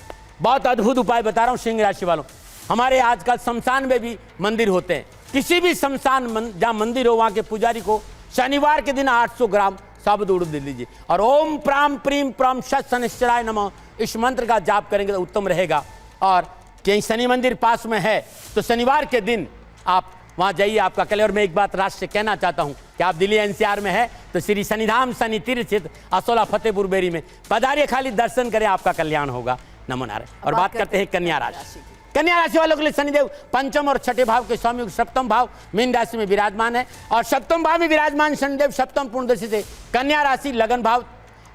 बहुत अद्भुत उपाय बता रहा हूं सिंह राशि वालों। हमारे आजकल शमशान में भी मंदिर होते हैं। किसी भी शमशान जहां मंदिर हो वहां के पुजारी को शनिवार के दिन 800 ग्राम शब्द उड़ दे लीजिए और ओम प्राम प्रीम प्रम शत शनिश्चराय नमः इस मंत्र का जाप करेंगे तो उत्तम रहेगा। और कहीं शनि मंदिर पास में है तो शनिवार के दिन आप वहाँ जाइए, आपका कल्याण। और मैं एक बात राष्ट्र से कहना चाहता हूँ कि आप दिल्ली एनसीआर में है तो श्री शनिधाम शनि तीर्थ स्थित असोला फतेहपुर बेरी में पधारिए, खाली दर्शन करें, आपका कल्याण होगा। नमो नारायण। और बात करते हैं कन्या राशि। कन्या राशि वालों के लिए शनिदेव पंचम और छठे भाव के स्वामी सप्तम भाव मीन राशि में विराजमान है और सप्तम भाव में विराजमान शनिदेव सप्तम पूर्ण दृष्टि से कन्या राशि लगन भाव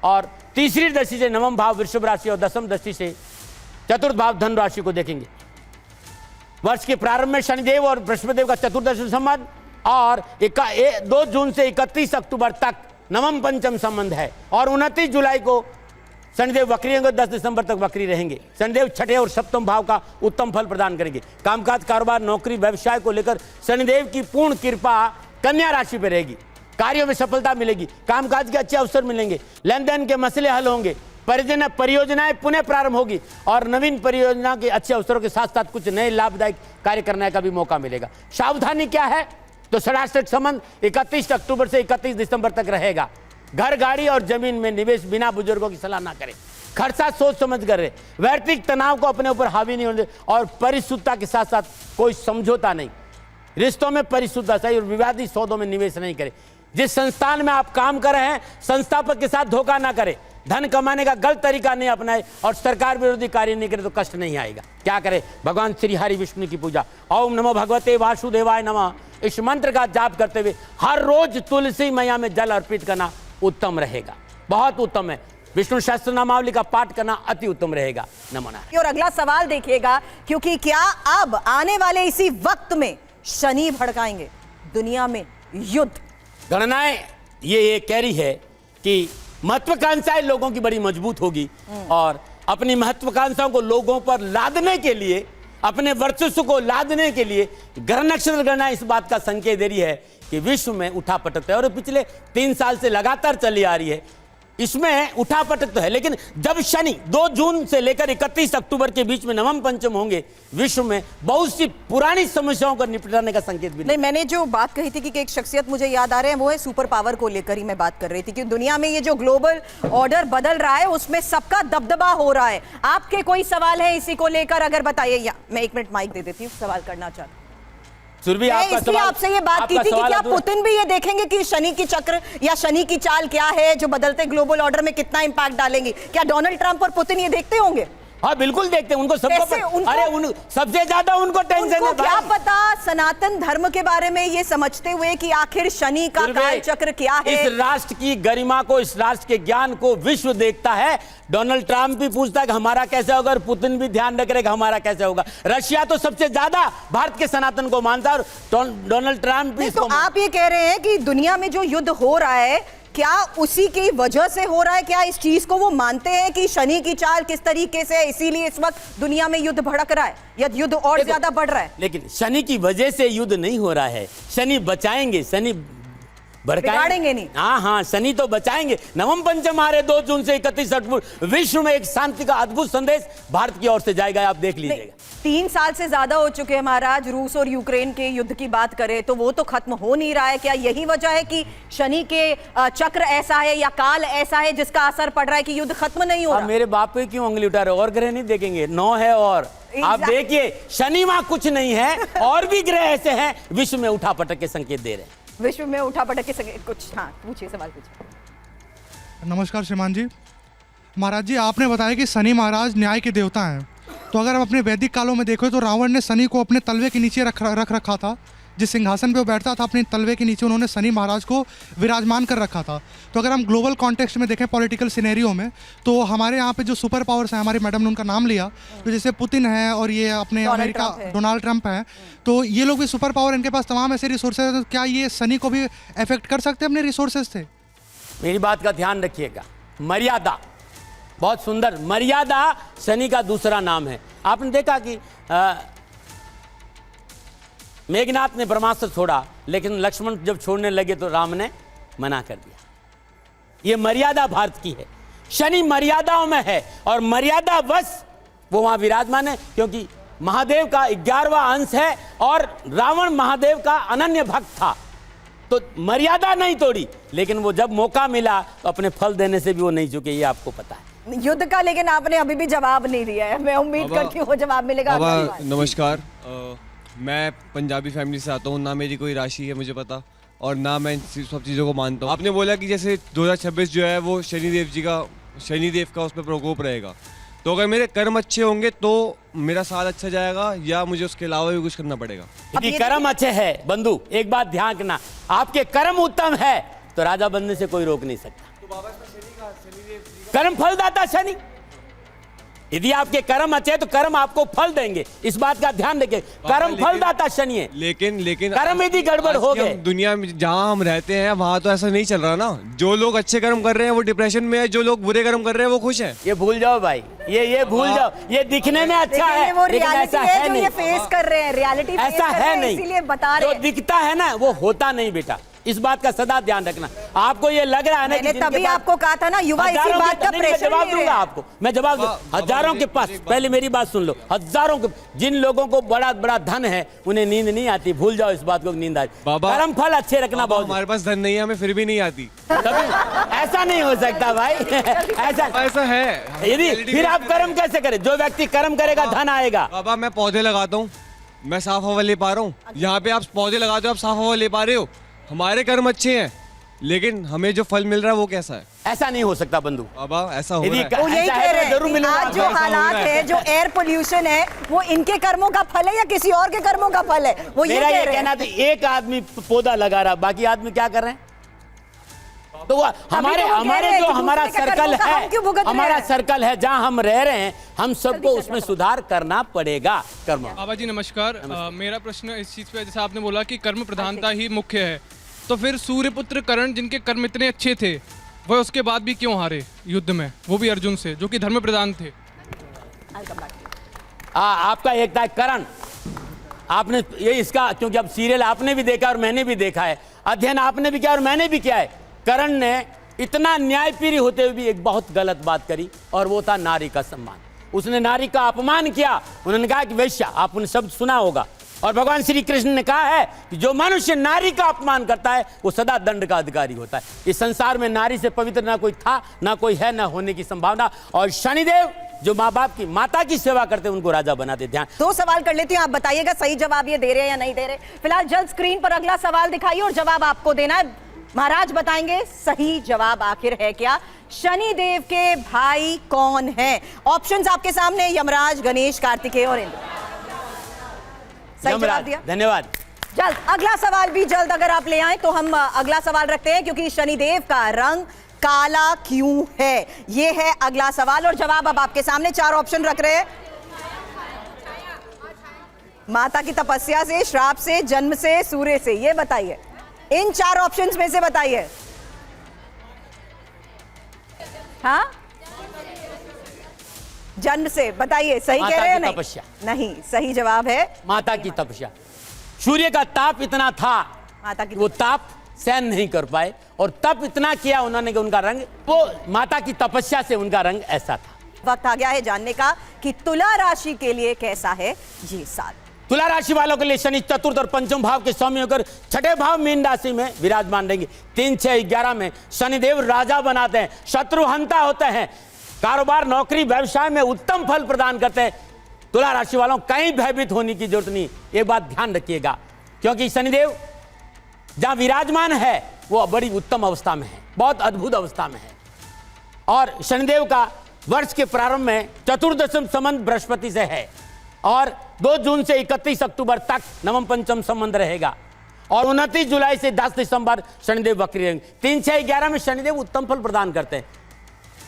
और तीसरी दृष्टि से नवम भाव वृषभ राशि और दसम दृष्टि से चतुर्थ भाव धन राशि को देखेंगे। वर्ष के प्रारंभ में शनिदेव और बृहस्पतिदेव का चतुर्दश संबंध और 2 जून से 31 अक्टूबर तक नवम पंचम संबंध है और 29 जुलाई को शनिदेव वक्री होंगे, 10 दिसंबर तक वक्री रहेंगे। शनिदेव छठे और सप्तम भाव का उत्तम फल प्रदान करेंगे। कामकाज, कारोबार, नौकरी, व्यवसाय को लेकर शनिदेव की पूर्ण कृपा कन्या राशि पर रहेगी। कार्यों में सफलता मिलेगी, कामकाज के अच्छे अवसर मिलेंगे, लेन देन के मसले हल होंगे, परियोजनाएं पुनः प्रारंभ होगी और नवीन परियोजना के अच्छे अवसरों के साथ साथ कुछ नए लाभदायक कार्य करने का भी मौका मिलेगा। सावधानी क्या है तो षडाष्टक संबंध 31 अक्टूबर से 31 दिसंबर तक रहेगा। घर, गाड़ी और जमीन में निवेश बिना बुजुर्गों की सलाह ना करें। खर्चा सोच समझ कर रहे, वैयक्तिक तनाव को अपने ऊपर हावी नहीं होने और परिशुद्धता के साथ साथ कोई समझौता नहीं। रिश्तों में परिशुद्धता चाहिए और विवादित सौदों में निवेश नहीं करें। जिस संस्थान में आप काम कर रहे हैं संस्थापक के साथ धोखा ना करें। धन कमाने का गलत तरीका नहीं अपनाए और सरकार विरोधी कार्य नहीं करे तो कष्ट नहीं आएगा। क्या करें? भगवान श्री हरि विष्णु की पूजा, ओम नमो भगवते वासुदेवाय नमः इस मंत्र का जाप करते हुए हर रोज तुलसी मैया में जल अर्पित करना उत्तम रहेगा, बहुत उत्तम है। विष्णु सहस्त्र नामावली का पाठ करना अति उत्तम रहेगा। नमो नारायण। और अगला सवाल देखिएगा, क्योंकि क्या अब आने वाले इसी वक्त में शनि भड़काएंगे दुनिया में युद्ध? गणनाएं ये कह रही है कि महत्वाकांक्षाएं लोगों की बड़ी मजबूत होगी और अपनी महत्वाकांक्षाओं को लोगों पर लादने के लिए, अपने वर्चस्व को लादने के लिए ग्रह नक्षत्र गणना इस बात का संकेत दे रही है कि विश्व में उठापटक है और पिछले 3 साल से लगातार चली आ रही है। इसमें उठापटक तो है, लेकिन जब शनि 2 जून से लेकर 31 अक्टूबर के बीच में नवम पंचम होंगे, विश्व में बहुत सी पुरानी समस्याओं को निपटाने का संकेत भी नहीं। मैंने जो बात कही थी कि एक शख्सियत मुझे याद आ रहे हैं, वो है सुपर पावर को लेकर ही मैं बात कर रही थी कि दुनिया में ये जो ग्लोबल ऑर्डर बदल रहा है उसमें सबका दबदबा हो रहा है। आपके कोई सवाल है इसी को लेकर? अगर बताइए, या मैं 1 मिनट माइक दे देती हूँ, सवाल करना चाहती हूँ। इसलिए आपसे ये बात की थी कि क्या पुतिन भी ये देखेंगे कि शनि की चक्र या शनि की चाल क्या है जो बदलते ग्लोबल ऑर्डर में कितना इंपैक्ट डालेंगी? क्या डोनाल्ड ट्रंप और पुतिन ये देखते होंगे? हाँ बिल्कुल देखते हैं, उनको सबको अरे सबसे ज्यादा उनको टेंशन है। क्या पता सनातन धर्म के बारे में ये समझते हुए कि आखिर शनि का काल चक्र क्या है। इस राष्ट्र की गरिमा को, इस राष्ट्र के ज्ञान को विश्व देखता है। डोनाल्ड ट्रंप भी पूछता है कि हमारा कैसे होगा और पुतिन भी ध्यान रख रहे कि हमारा कैसे होगा। रशिया तो सबसे ज्यादा भारत के सनातन को मानता है और डोनाल्ड ट्रंप भी। तो आप ये कह रहे हैं कि दुनिया में जो युद्ध हो रहा है क्या उसी की वजह से हो रहा है? क्या इस चीज को वो मानते हैं कि शनि की चाल किस तरीके से है, इसीलिए इस वक्त दुनिया में युद्ध भड़क रहा है या युद्ध और ज्यादा बढ़ रहा है? लेकिन शनि की वजह से युद्ध नहीं हो रहा है। शनि बचाएंगे, शनि बिगाड़ेंगे नहीं। हाँ, शनि तो बचाएंगे। नवम पंचम आ रहे 2 जून से 31 अक्टूबर, विश्व में एक शांति का अद्भुत संदेश भारत की ओर से जाएगा, आप देख लीजिएगा। 3 साल से ज्यादा हो चुके हैं महाराज। रूस और यूक्रेन के युद्ध की बात करें तो वो तो खत्म हो नहीं रहा है। क्या यही वजह है कि शनि के चक्र ऐसा है या काल ऐसा है जिसका असर पड़ रहा है कि युद्ध खत्म नहीं हो रहा? मेरे बाप पे क्यों उंगली उठा रहे? और ग्रह नहीं देखेंगे? 9 है और आप देखिए शनि वहां कुछ नहीं है और भी ग्रह ऐसे हैं विश्व में उठापटक के संकेत दे रहे हैं। विश्व में उठापटक के संकेत कुछ? हाँ पूछिए, सवाल पूछिए। नमस्कार श्रीमान जी। महाराज जी, आपने बताया कि शनि महाराज न्याय के देवता हैं, तो अगर हम अपने वैदिक कालों में देखें तो रावण ने शनि को अपने तलवे के नीचे रख रखा था। जिस सिंहासन पे वो बैठता था अपने तलवे के नीचे उन्होंने शनि महाराज को विराजमान कर रखा था। तो अगर हम ग्लोबल कॉन्टेक्स्ट में देखें, पॉलिटिकल सिनेरियो में, तो हमारे यहाँ पे जो सुपर पावर्स हैं, हमारी मैडम ने उनका नाम लिया, तो जैसे पुतिन है और ये अपने अमेरिका डोनाल्ड ट्रंप है, तो ये लोग भी सुपर पावर, इनके पास तमाम ऐसे रिसोर्सेज हैं। तो क्या ये शनि को भी अफेक्ट कर सकते हैं अपने रिसोर्सेज से? मेरी बात का ध्यान रखिएगा। मर्यादा, बहुत सुंदर। मर्यादा शनि का दूसरा नाम है। आपने देखा कि मेघनाथ ने ब्रह्मास्त्र छोड़ा, लेकिन लक्ष्मण जब छोड़ने लगे तो राम ने मना कर दिया। ये मर्यादा भारत की है। शनि मर्यादाओं में है और मर्यादावश वो वहां विराजमान है, क्योंकि महादेव का 11वां अंश है और रावण महादेव का अनन्य भक्त था। तो मर्यादा नहीं तोड़ी, लेकिन वो जब मौका मिला तो अपने फल देने से भी वो नहीं चुके, ये आपको पता है। युद्ध का लेकिन आपने अभी भी जवाब नहीं दिया है। मैं उम्मीद करती हूँ जवाब मिलेगा। बाबा नमस्कार, मैं पंजाबी फैमिली से आता हूँ, ना मेरी कोई राशि है मुझे पता, और ना मैं इन सब चीज़ों को मानता हूँ। आपने बोला कि जैसे 2026 जो है वो शनिदेव का उस पर प्रकोप रहेगा, तो अगर मेरे कर्म अच्छे होंगे तो मेरा साल अच्छा जाएगा, या मुझे उसके अलावा भी कुछ करना पड़ेगा? यदि कर्म अच्छे है बंधु, एक बात ध्यान रखना, आपके कर्म उत्तम है तो राजा बनने से कोई रोक नहीं सकता। तो बाबा कर्म फलदाता शनि, यदि आपके कर्म अच्छे हैं तो कर्म आपको फल देंगे, इस बात का ध्यान रखिए। कर्म फलदाता शनि है, लेकिन कर्म यदि गड़बड़ हो गए, दुनिया में जहाँ हम रहते हैं वहाँ तो ऐसा नहीं चल रहा ना। जो लोग अच्छे कर्म कर रहे हैं वो डिप्रेशन में है, जो लोग बुरे कर्म कर रहे हैं वो खुश हैं। ये भूल जाओ भाई, ये भूल जाओ। ये दिखने में अच्छा है वो लेकिन रियलिटी ऐसा है है जो नहीं। ये फेस कर रहे हैं, रियलिटी ऐसा है नहीं, इसीलिए बता रहे जो हैं। दिखता है ना वो होता नहीं बेटा, इस बात का सदा ध्यान रखना। आपको ये लग रहा है ना कि मैंने जिनके तभी पास आपको कहा था ना, युवा इसी हजारों बात का नहीं, प्रेशर मैं जवाब ले रहे दूंगा हैं। आपको, मैं जवाब दूंगा। हजारों के पास, पहले मेरी बात सुन लो, हजारों के, जिन लोगों को बड़ा बड़ा धन है उन्हें नींद नहीं आती, भूल जाओ इस बात को, नींद आती। बाबा, कर्म फल अच्छे रखना बहुत। हमारे पास धन नहीं है, हमें फिर भी नहीं आती। तभी ऐसा नहीं हो सकता भाई। ऐसा है, यदि फिर आप कर्म कैसे करें? जो व्यक्ति कर्म करेगा धन आएगा। बाबा मैं पौधे लगाता हूँ, मैं साफ हवा ले पा रहा हूँ, यहाँ पे आप पौधे लगाते हो, आप साफ हवा ले पा रहे हो। हमारे कर्म अच्छे हैं, लेकिन हमें जो फल मिल रहा है वो कैसा है? ऐसा नहीं हो सकता बंधु। बाबा ऐसा हो यदि रहा है। वो यही ऐसा कह है तो रहे जरूर हैं कि मिलूंगा। आज जो ऐसा हो हालात रहा है। है, जो एयर पोल्यूशन है, वो इनके कर्मों का फल है या किसी और के कर्मों का फल है? वो ये मेरा कह ये रहे कहना हैं। था, एक आदमी पौधा लगा रहा, बाकी आदमी क्या कर रहे हैं? तो वो हमारे तो वो कह हमारे रहे हैं जो कि हमारा दूसरे के सर्कल कर्मों का हम है, क्यों भुगत रहे हमारा हैं? सर्कल है जहाँ हम रह रहे हैं, हम सबको उसमें सुधार करना पड़ेगा। कर्म बाबा जी नमस्कार, मेरा प्रश्न इस चीज़ पे, जैसे आपने बोला कि कर्म प्रधानता ही मुख्य है, तो फिर सूर्यपुत्र कर्ण जिनके कर्म इतने अच्छे थे वह उसके बाद भी क्यों हारे युद्ध में, वो भी अर्जुन से जो कि धर्म प्रधान थे? आपका एक था करण, आपने ये इसका, क्योंकि अब सीरियल आपने भी देखा और मैंने भी देखा है, अध्ययन आपने भी किया और मैंने भी किया है। करण ने इतना न्यायप्रिय होते हुए भी एक बहुत गलत बात करी, और वो था नारी का सम्मान। उसने नारी का अपमान किया। उन्होंने कहा कि वैश्या, आपने शब्द सुना होगा, और भगवान श्री कृष्ण ने कहा है कि जो मनुष्य नारी का अपमान करता है वो सदा दंड का अधिकारी होता है। इस संसार में नारी से पवित्र ना कोई था, ना कोई है, ना होने की संभावना। और शनिदेव जो माँ बाप की, माता की सेवा करते हैं, उनको राजा बनाते। ध्यान, 2 सवाल कर लेती हूँ, आप बताइएगा सही जवाब ये दे रहे हैं या नहीं दे रहे। फिलहाल जल्द स्क्रीन पर अगला सवाल दिखाइए और जवाब आपको देना है। महाराज बताएंगे सही जवाब आखिर है क्या। शनिदेव के भाई कौन है? ऑप्शंस आपके सामने, यमराज, गणेश, कार्तिकेय और इंद्र। सही जवाब दिया, धन्यवाद। जल्द अगला सवाल भी जल्द अगर आप ले आए तो हम अगला सवाल रखते हैं, क्योंकि शनिदेव का रंग काला क्यों है, ये है अगला सवाल। और जवाब अब आपके सामने, 4 ऑप्शन रख रहे हैं। माता की तपस्या से, श्राप से, जन्म से, सूर्य से, ये बताइए, इन 4 ऑप्शंस में से बताइए। हाँ, जन्म से, बताइए सही कह रहे हैं? माता की नहीं तपस्या। नहीं, सही जवाब है माता की तपस्या। सूर्य का ताप इतना था, माता की वो ताप सहन नहीं कर पाए, और तप इतना किया उन्होंने कि उनका रंग, वो माता की तपस्या से उनका रंग ऐसा था। वक्त आ गया है जानने का कि तुला राशि के लिए कैसा है ये साल। तुला राशि वालों के लिए शनि चतुर्थ और पंचम भाव के स्वामी होकर छठे भाव मीन राशि में विराजमान रहेंगे। 3, 6, 11 में शनिदेव राजा बनाते हैं, शत्रुहंता होते हैं, कारोबार, नौकरी, व्यवसाय में उत्तम फल प्रदान करते हैं। तुला राशि वालों कहीं भयभीत होने की जरूरत नहीं। एक बात ध्यान रखिएगा, क्योंकि शनिदेव जहां विराजमान है वो बड़ी उत्तम अवस्था में है, बहुत अद्भुत अवस्था में है। और शनिदेव का वर्ष के प्रारंभ में चतुर्दशम संबंध बृहस्पति से है, और 2 जून से 31 अक्टूबर तक नवम पंचम संबंध रहेगा, और 29 जुलाई से 10 दिसंबर शनिदेव वक्री रहेंगे। 3, 6, 11 में शनिदेव उत्तम फल प्रदान करते हैं।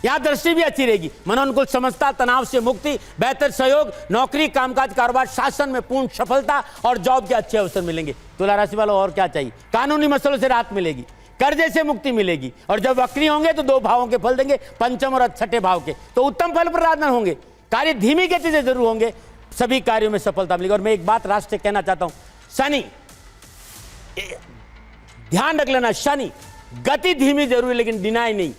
यहाँ दृष्टि भी अच्छी रहेगी, मनोनुकूल समझता, तनाव से मुक्ति, बेहतर सहयोग, नौकरी, कामकाज, कारोबार, शासन में पूर्ण सफलता और जॉब के अच्छे अवसर मिलेंगे। तुला राशि वालों और क्या चाहिए? कानूनी मसलों से राहत मिलेगी, कर्जे से मुक्ति मिलेगी, और जब वक्री होंगे तो 2 भावों के फल देंगे, पंचम और छठे भाव के, तो उत्तम फल प्रदान होंगे। कार्य धीमी गति से जरूर होंगे, सभी कार्यों में सफलता मिलेगी। और मैं एक बात राष्ट्र से कहना चाहता हूं, शनि, ध्यान रख लेना, शनि गति धीमी जरूर है लेकिन डिनाई नहीं।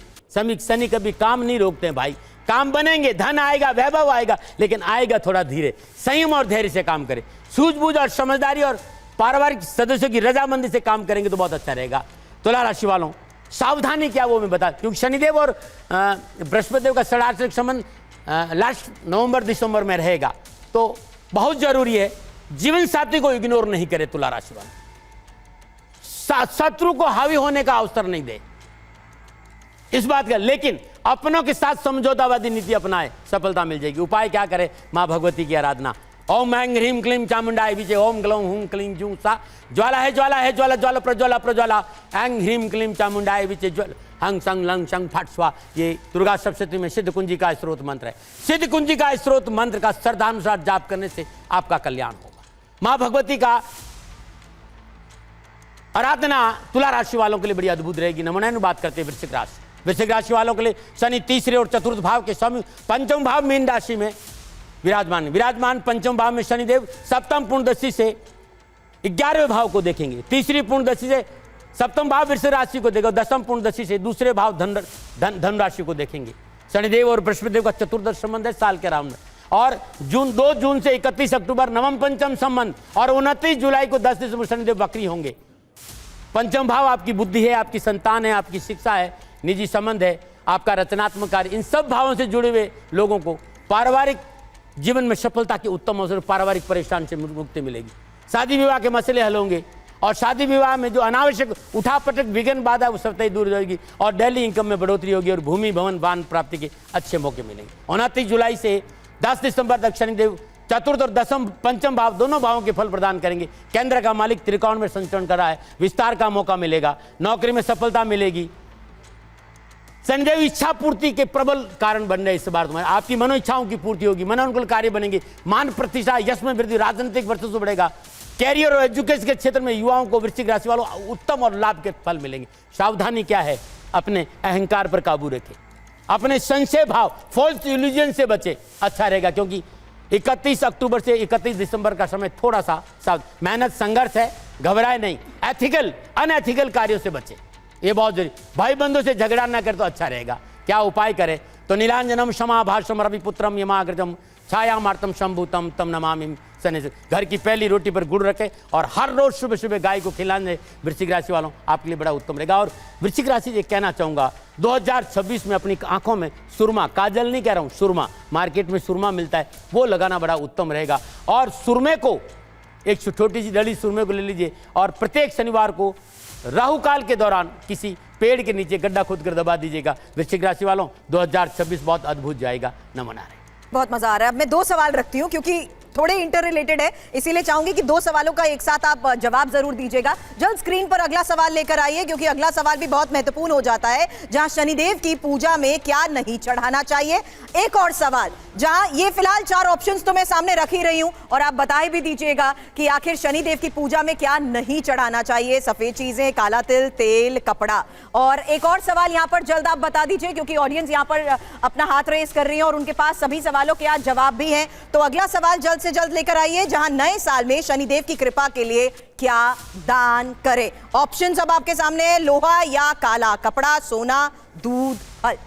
शनि कभी काम नहीं रोकते हैं भाई, काम बनेंगे, धन आएगा, वैभव आएगा, लेकिन आएगा थोड़ा धीरे। संयम और धैर्य से काम करें, सूझबूझ और समझदारी और पारिवारिक सदस्यों की रजामंदी से काम करेंगे तो बहुत अच्छा रहेगा। तुला राशि वालों, सावधानी क्या वो मैं बता, क्योंकि शनिदेव और बृहस्पति देव का षडाष्टक संबंध लास्ट नवंबर दिसंबर में रहेगा, तो बहुत जरूरी है जीवन साथी को इग्नोर नहीं करे तुला राशि वाले, शत्रु को हावी होने का अवसर नहीं दे इस बात का, लेकिन अपनों के साथ समझौतावादी नीति अपनाए, सफलता मिल जाएगी। उपाय क्या करे, मां भगवती की आराधना। ओम ऐं ह्रीं क्लीं चामुंडाय विजय, ओम ग्लौं हूं क्लीं जूं सा, ज्वाला है ज्वाला ज्वाला प्रज्वाला प्रज्वाला, ऐं ह्रीं क्लीं चामुंडाय विजय, ज्वल हंग संग लंग संग फट स्वा। ये दुर्गा सप्तशती में सिद्ध कुंजी का स्रोत मंत्र है। सिद्ध कुंजी का स्रोत मंत्र का श्रद्धानुसार जाप करने से आपका कल्याण होगा। मां भगवती का आराधना तुला राशि वालों के लिए बड़ी अद्भुत रहेगी। नमूना बात करते हैं वृश्चिक राशि। वृश्चिक राशि वालों के लिए शनि तीसरे और चतुर्थ भाव के स्वामी पंचम भाव मीन राशि में विराजमान पंचम भाव में शनिदेव सप्तम पूर्णदृष्टि से 11वें भाव को देखेंगे, तीसरी पूर्णदृष्टि से सप्तम भाव वृश्चिक राशि को देखेगा, दसम पूर्णदृष्टि से दूसरे भाव धन राशि को देखेंगे। शनिदेव और बृहस्पति देव का चतुर्दश संबंध है साल के राउंड में, और 2 जून से 31 अक्टूबर नवम पंचम संबंध, और 29 जुलाई को 10 दिसंबर शनिदेव वक्री होंगे। पंचम भाव आपकी बुद्धि है, आपकी संतान है, आपकी शिक्षा है, निजी संबंध है, आपका रचनात्मक कार्य, इन सब भावों से जुड़े हुए लोगों को पारिवारिक जीवन में सफलता के उत्तम अवसर, पारिवारिक परेशान से मुक्ति मिलेगी। शादी विवाह के मसले हल होंगे, और शादी विवाह में जो अनावश्यक उठापटक विघ्न बाधा वो सब दूर होगी, और डेली इनकम में बढ़ोतरी होगी, और भूमि भवन वाहन प्राप्ति के अच्छे मौके मिलेंगे। 29 जुलाई से 10 दिसंबर तक शनिदेव चतुर्थ और दसम पंचम भाव दोनों भावों के फल प्रदान करेंगे। केंद्र का मालिक त्रिकोण में संचरण कर रहा है, विस्तार का मौका मिलेगा, नौकरी में सफलता मिलेगी। शनिदेव इच्छा पूर्ति के प्रबल कारण बन रहे इस बार तुम्हारे, आपकी मनो इच्छाओं की पूर्ति होगी, मनोनुकूल कार्य बनेंगे, मान प्रतिष्ठा यश में वृद्धि, राजनीतिक वर्चस्व बढ़ेगा। कैरियर और एजुकेशन के क्षेत्र में युवाओं को वृश्चिक राशि वालों उत्तम और लाभ के फल मिलेंगे। सावधानी क्या है, अपने अहंकार पर काबू रखें, अपने संशय भाव फॉल्स इल्यूजन से बचे, अच्छा रहेगा। क्योंकि 31 अक्टूबर से 31 दिसंबर का समय थोड़ा सा मेहनत संघर्ष है, घबराए नहीं, अनएथिकल कार्यों से बचे, ये बहुत जरूरी। भाई बंधु से झगड़ा ना कर तो अच्छा रहेगा। क्या उपाय करें, तो नीलांजनम क्षमाभाषम रविपुत्रम यमाग्रजम छायामार्तम शंभुतम तम नमामि शनि। घर की पहली रोटी पर गुड़ रखें, और हर रोज सुबह सुबह गाय को खिलाने वृश्चिक राशि वालों आपके लिए बड़ा उत्तम रहेगा। और वृश्चिक राशि ये कहना चाहूँगा, 2026 में अपनी आंखों में सुरमा, काजल नहीं कह रहा हूँ, सुरमा, मार्केट में सुरमा मिलता है, वो लगाना बड़ा उत्तम रहेगा। और सुरमे को एक छोटी सी डली सुरमे को ले लीजिए, और प्रत्येक शनिवार को राहु काल के दौरान किसी पेड़ के नीचे गड्ढा खोद कर दबा दीजिएगा। वृश्चिक राशि वालों 2026 बहुत अद्भुत जाएगा। नमन आ रहे। बहुत मजा आ रहा है। अब मैं 2 सवाल रखती हूँ क्योंकि थोड़े इंटर रिलेटेड है, इसीलिए चाहूंगी कि 2 सवालों का एक साथ आप जवाब जरूर दीजिएगा। जल्द स्क्रीन पर अगला सवाल लेकर आइए, क्योंकि अगला सवाल भी बहुत महत्वपूर्ण हो जाता है, जहां शनिदेव की पूजा में क्या नहीं चढ़ाना चाहिए। एक और सवाल, जहां ये फिलहाल 4 ऑप्शंस तो मैं सामने रख ही रही हूं, और आप बताए भी दीजिएगा कि आखिर शनिदेव की पूजा में क्या नहीं चढ़ाना चाहिए। सफेद चीजें, काला तिल, तेल, कपड़ा। और एक और सवाल यहां पर जल्द आप बता दीजिए, क्योंकि ऑडियंस यहां पर अपना हाथ रेस कर रही है और उनके पास सभी सवालों के आज जवाब भी हैं। तो अगला सवाल जल्द से जल्द लेकर आइए, जहां नए साल में शनिदेव की कृपा के लिए क्या दान करें। ऑप्शंस अब आपके सामने है, लोहा या काला कपड़ा, सोना, दूध, फल।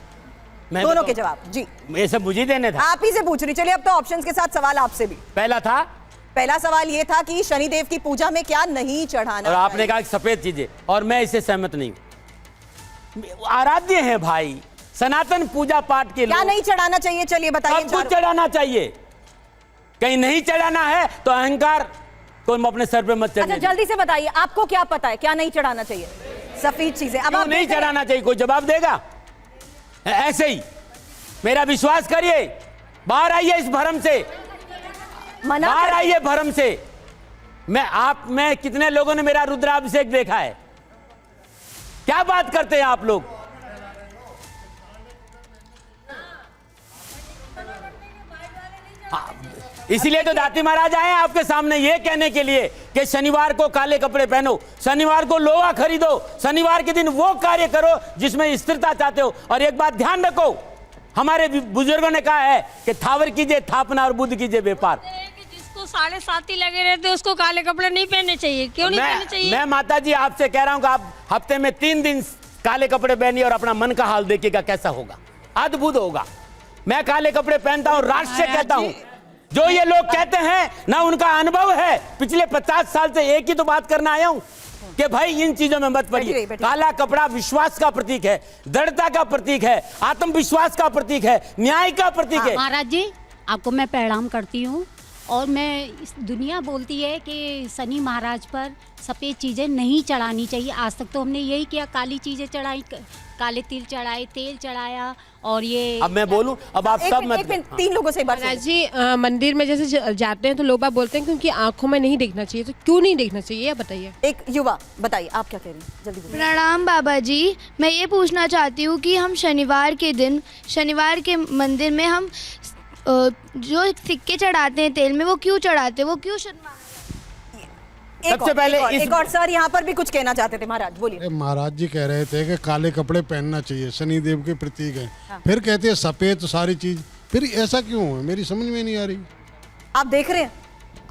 दोनों के जवाब जी, ये सब मुझे देने था, आप ही से पूछ रही। चलिए अब तो ऑप्शंस के साथ सवाल आपसे भी। पहला सवाल ये था कि शनिदेव की पूजा में क्या नहीं चढ़ाना, और आपने कहा सफेद चीजें, और मैं इससे सहमत नहीं हूं। आराध्य है भाई, सनातन पूजा पाठ के क्या नहीं चढ़ाना चाहिए, चलिए बताइए। सब कुछ चढ़ाना चाहिए, कहीं नहीं चढ़ाना है तो अहंकार को अपने सर पे मत चढ़ने। अच्छा जल्दी से बताइए, आपको क्या पता है क्या नहीं चढ़ाना चाहिए? सफेद चीजें। अब आप नहीं चढ़ाना चाहिए, कोई जवाब देगा? ऐसे ही मेरा विश्वास करिए, बाहर आइए इस भरम से, बाहर आइए भरम से। मैं कितने लोगों ने मेरा रुद्राभिषेक देखा है? क्या बात करते हैं आप लोग? इसीलिए तो दाती महाराज आए आपके सामने ये कहने के लिए कि शनिवार को काले कपड़े पहनो, शनिवार को लोहा खरीदो, शनिवार के दिन वो कार्य करो जिसमें स्थिरता चाहते हो। और एक बात ध्यान रखो, हमारे बुजुर्गों ने कहा है कि थावर कीजिए थापना और बुद्ध कीजिए व्यापार। जिसको 7.5 लगे रहते उसको काले कपड़े नहीं पहनने चाहिए, क्यों नहीं पहनने चाहिए? मैं माता जी आपसे कह रहा हूं कि आप हफ्ते में 3 दिन काले कपड़े पहनिए और अपना मन का हाल देखिएगा कैसा होगा, अद्भुत होगा। मैं काले कपड़े पहनता हूं, राष्ट्र से कहता हूं। जो ये लोग कहते हैं ना उनका अनुभव है, पिछले 50 साल से एक ही तो बात करना आया हूं कि भाई इन चीजों में मत पड़िए। काला कपड़ा विश्वास का प्रतीक है, दृढ़ता का प्रतीक है, आत्मविश्वास का प्रतीक है, न्याय का प्रतीक है। महाराज जी आपको मैं प्रणाम करती हूँ। और मैं इस दुनिया बोलती है कि शनि महाराज पर सफ़ेद चीज़ें नहीं चढ़ानी चाहिए। आज तक तो हमने यही किया, काली चीज़ें चढ़ाई, काले तिल चढ़ाए, तेल चढ़ाया। और ये अब मैं बोलूं, अब आप सब मत। तीन लोगों से बात महाराज जी मंदिर में जैसे जाते हैं तो लोग बात बोलते हैं क्योंकि आंखों में नहीं देखना चाहिए, तो क्यों नहीं देखना चाहिए ये बताइए। एक युवा बताइए आप क्या कह रही हैं, जल्दी बोलिए। प्रणाम बाबा जी, मैं ये पूछना चाहती हूँ कि हम शनिवार के दिन शनिवार के मंदिर में हम जो सिक्के चढ़ाते हैं तेल में, वो क्यों चढ़ाते हैं, वो क्यों सबसे पहले एक और सर यहाँ पर भी कुछ कहना चाहते थे। महाराज बोलिए। महाराज जी कह रहे थे कि काले कपड़े पहनना चाहिए, शनि देव के प्रतीक है। हाँ। फिर कहते हैं सफेद तो सारी चीज, फिर ऐसा क्यों है, मेरी समझ में नहीं आ रही। आप देख रहे हैं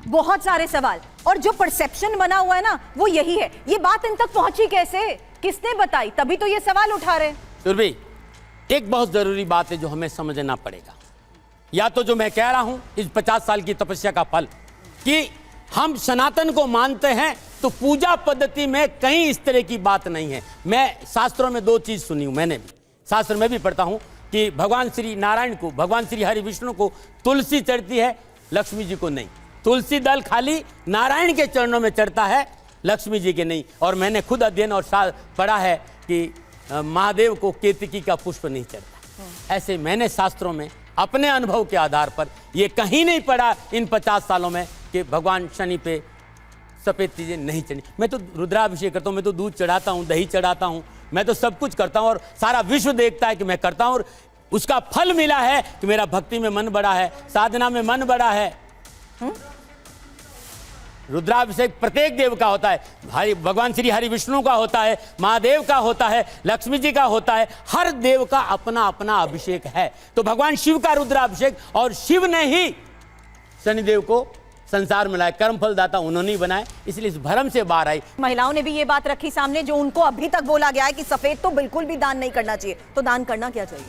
बहुत सारे सवाल, और जो परसेप्शन बना हुआ है ना वो यही है। ये बात इन तक पहुंची कैसे, किसने बताई, तभी तो ये सवाल उठा रहे हैं। सुरभि, एक बहुत जरूरी बात है जो हमें समझना पड़ेगा। या तो जो मैं कह रहा हूं इस 50 साल की तपस्या का फल कि हम सनातन को मानते हैं, तो पूजा पद्धति में कहीं इस तरह की बात नहीं है। मैं शास्त्रों में 2 चीज सुनी हूं, मैंने भी शास्त्र में भी पढ़ता हूं कि भगवान श्री नारायण को, भगवान श्री हरि विष्णु को तुलसी चढ़ती है, लक्ष्मी जी को नहीं। तुलसी दल खाली नारायण के चरणों में चढ़ता है, लक्ष्मी जी के नहीं। और मैंने खुद अध्ययन और पढ़ा है कि महादेव को केतकी का पुष्प नहीं चढ़ता। ऐसे मैंने शास्त्रों में अपने अनुभव के आधार पर ये कहीं नहीं पढ़ा इन 50 सालों में कि भगवान शनि पे सफ़ेद चीज़ें नहीं चढ़ी। मैं तो रुद्राभिषेक करता हूँ, मैं तो दूध चढ़ाता हूँ, दही चढ़ाता हूँ, मैं तो सब कुछ करता हूँ और सारा विश्व देखता है कि मैं करता हूँ। और उसका फल मिला है कि मेरा भक्ति में मन बढ़ा है, साधना में मन बढ़ा है। रुद्राभिषेक प्रत्येक देव का होता है, भगवान श्री हरि विष्णु का होता है, महादेव का होता है, लक्ष्मी जी का होता है। हर देव का अपना अपना अभिषेक है। तो भगवान शिव का रुद्राभिषेक, और शिव ने ही शनिदेव को संसार में लाए, कर्मफल दाता उन्होंने ही बनाए, इसलिए इस भ्रम से बाहर आई। महिलाओं ने भी ये बात रखी सामने, जो उनको अभी तक बोला गया है कि सफेद तो बिल्कुल भी दान नहीं करना चाहिए, तो दान करना क्या चाहिए?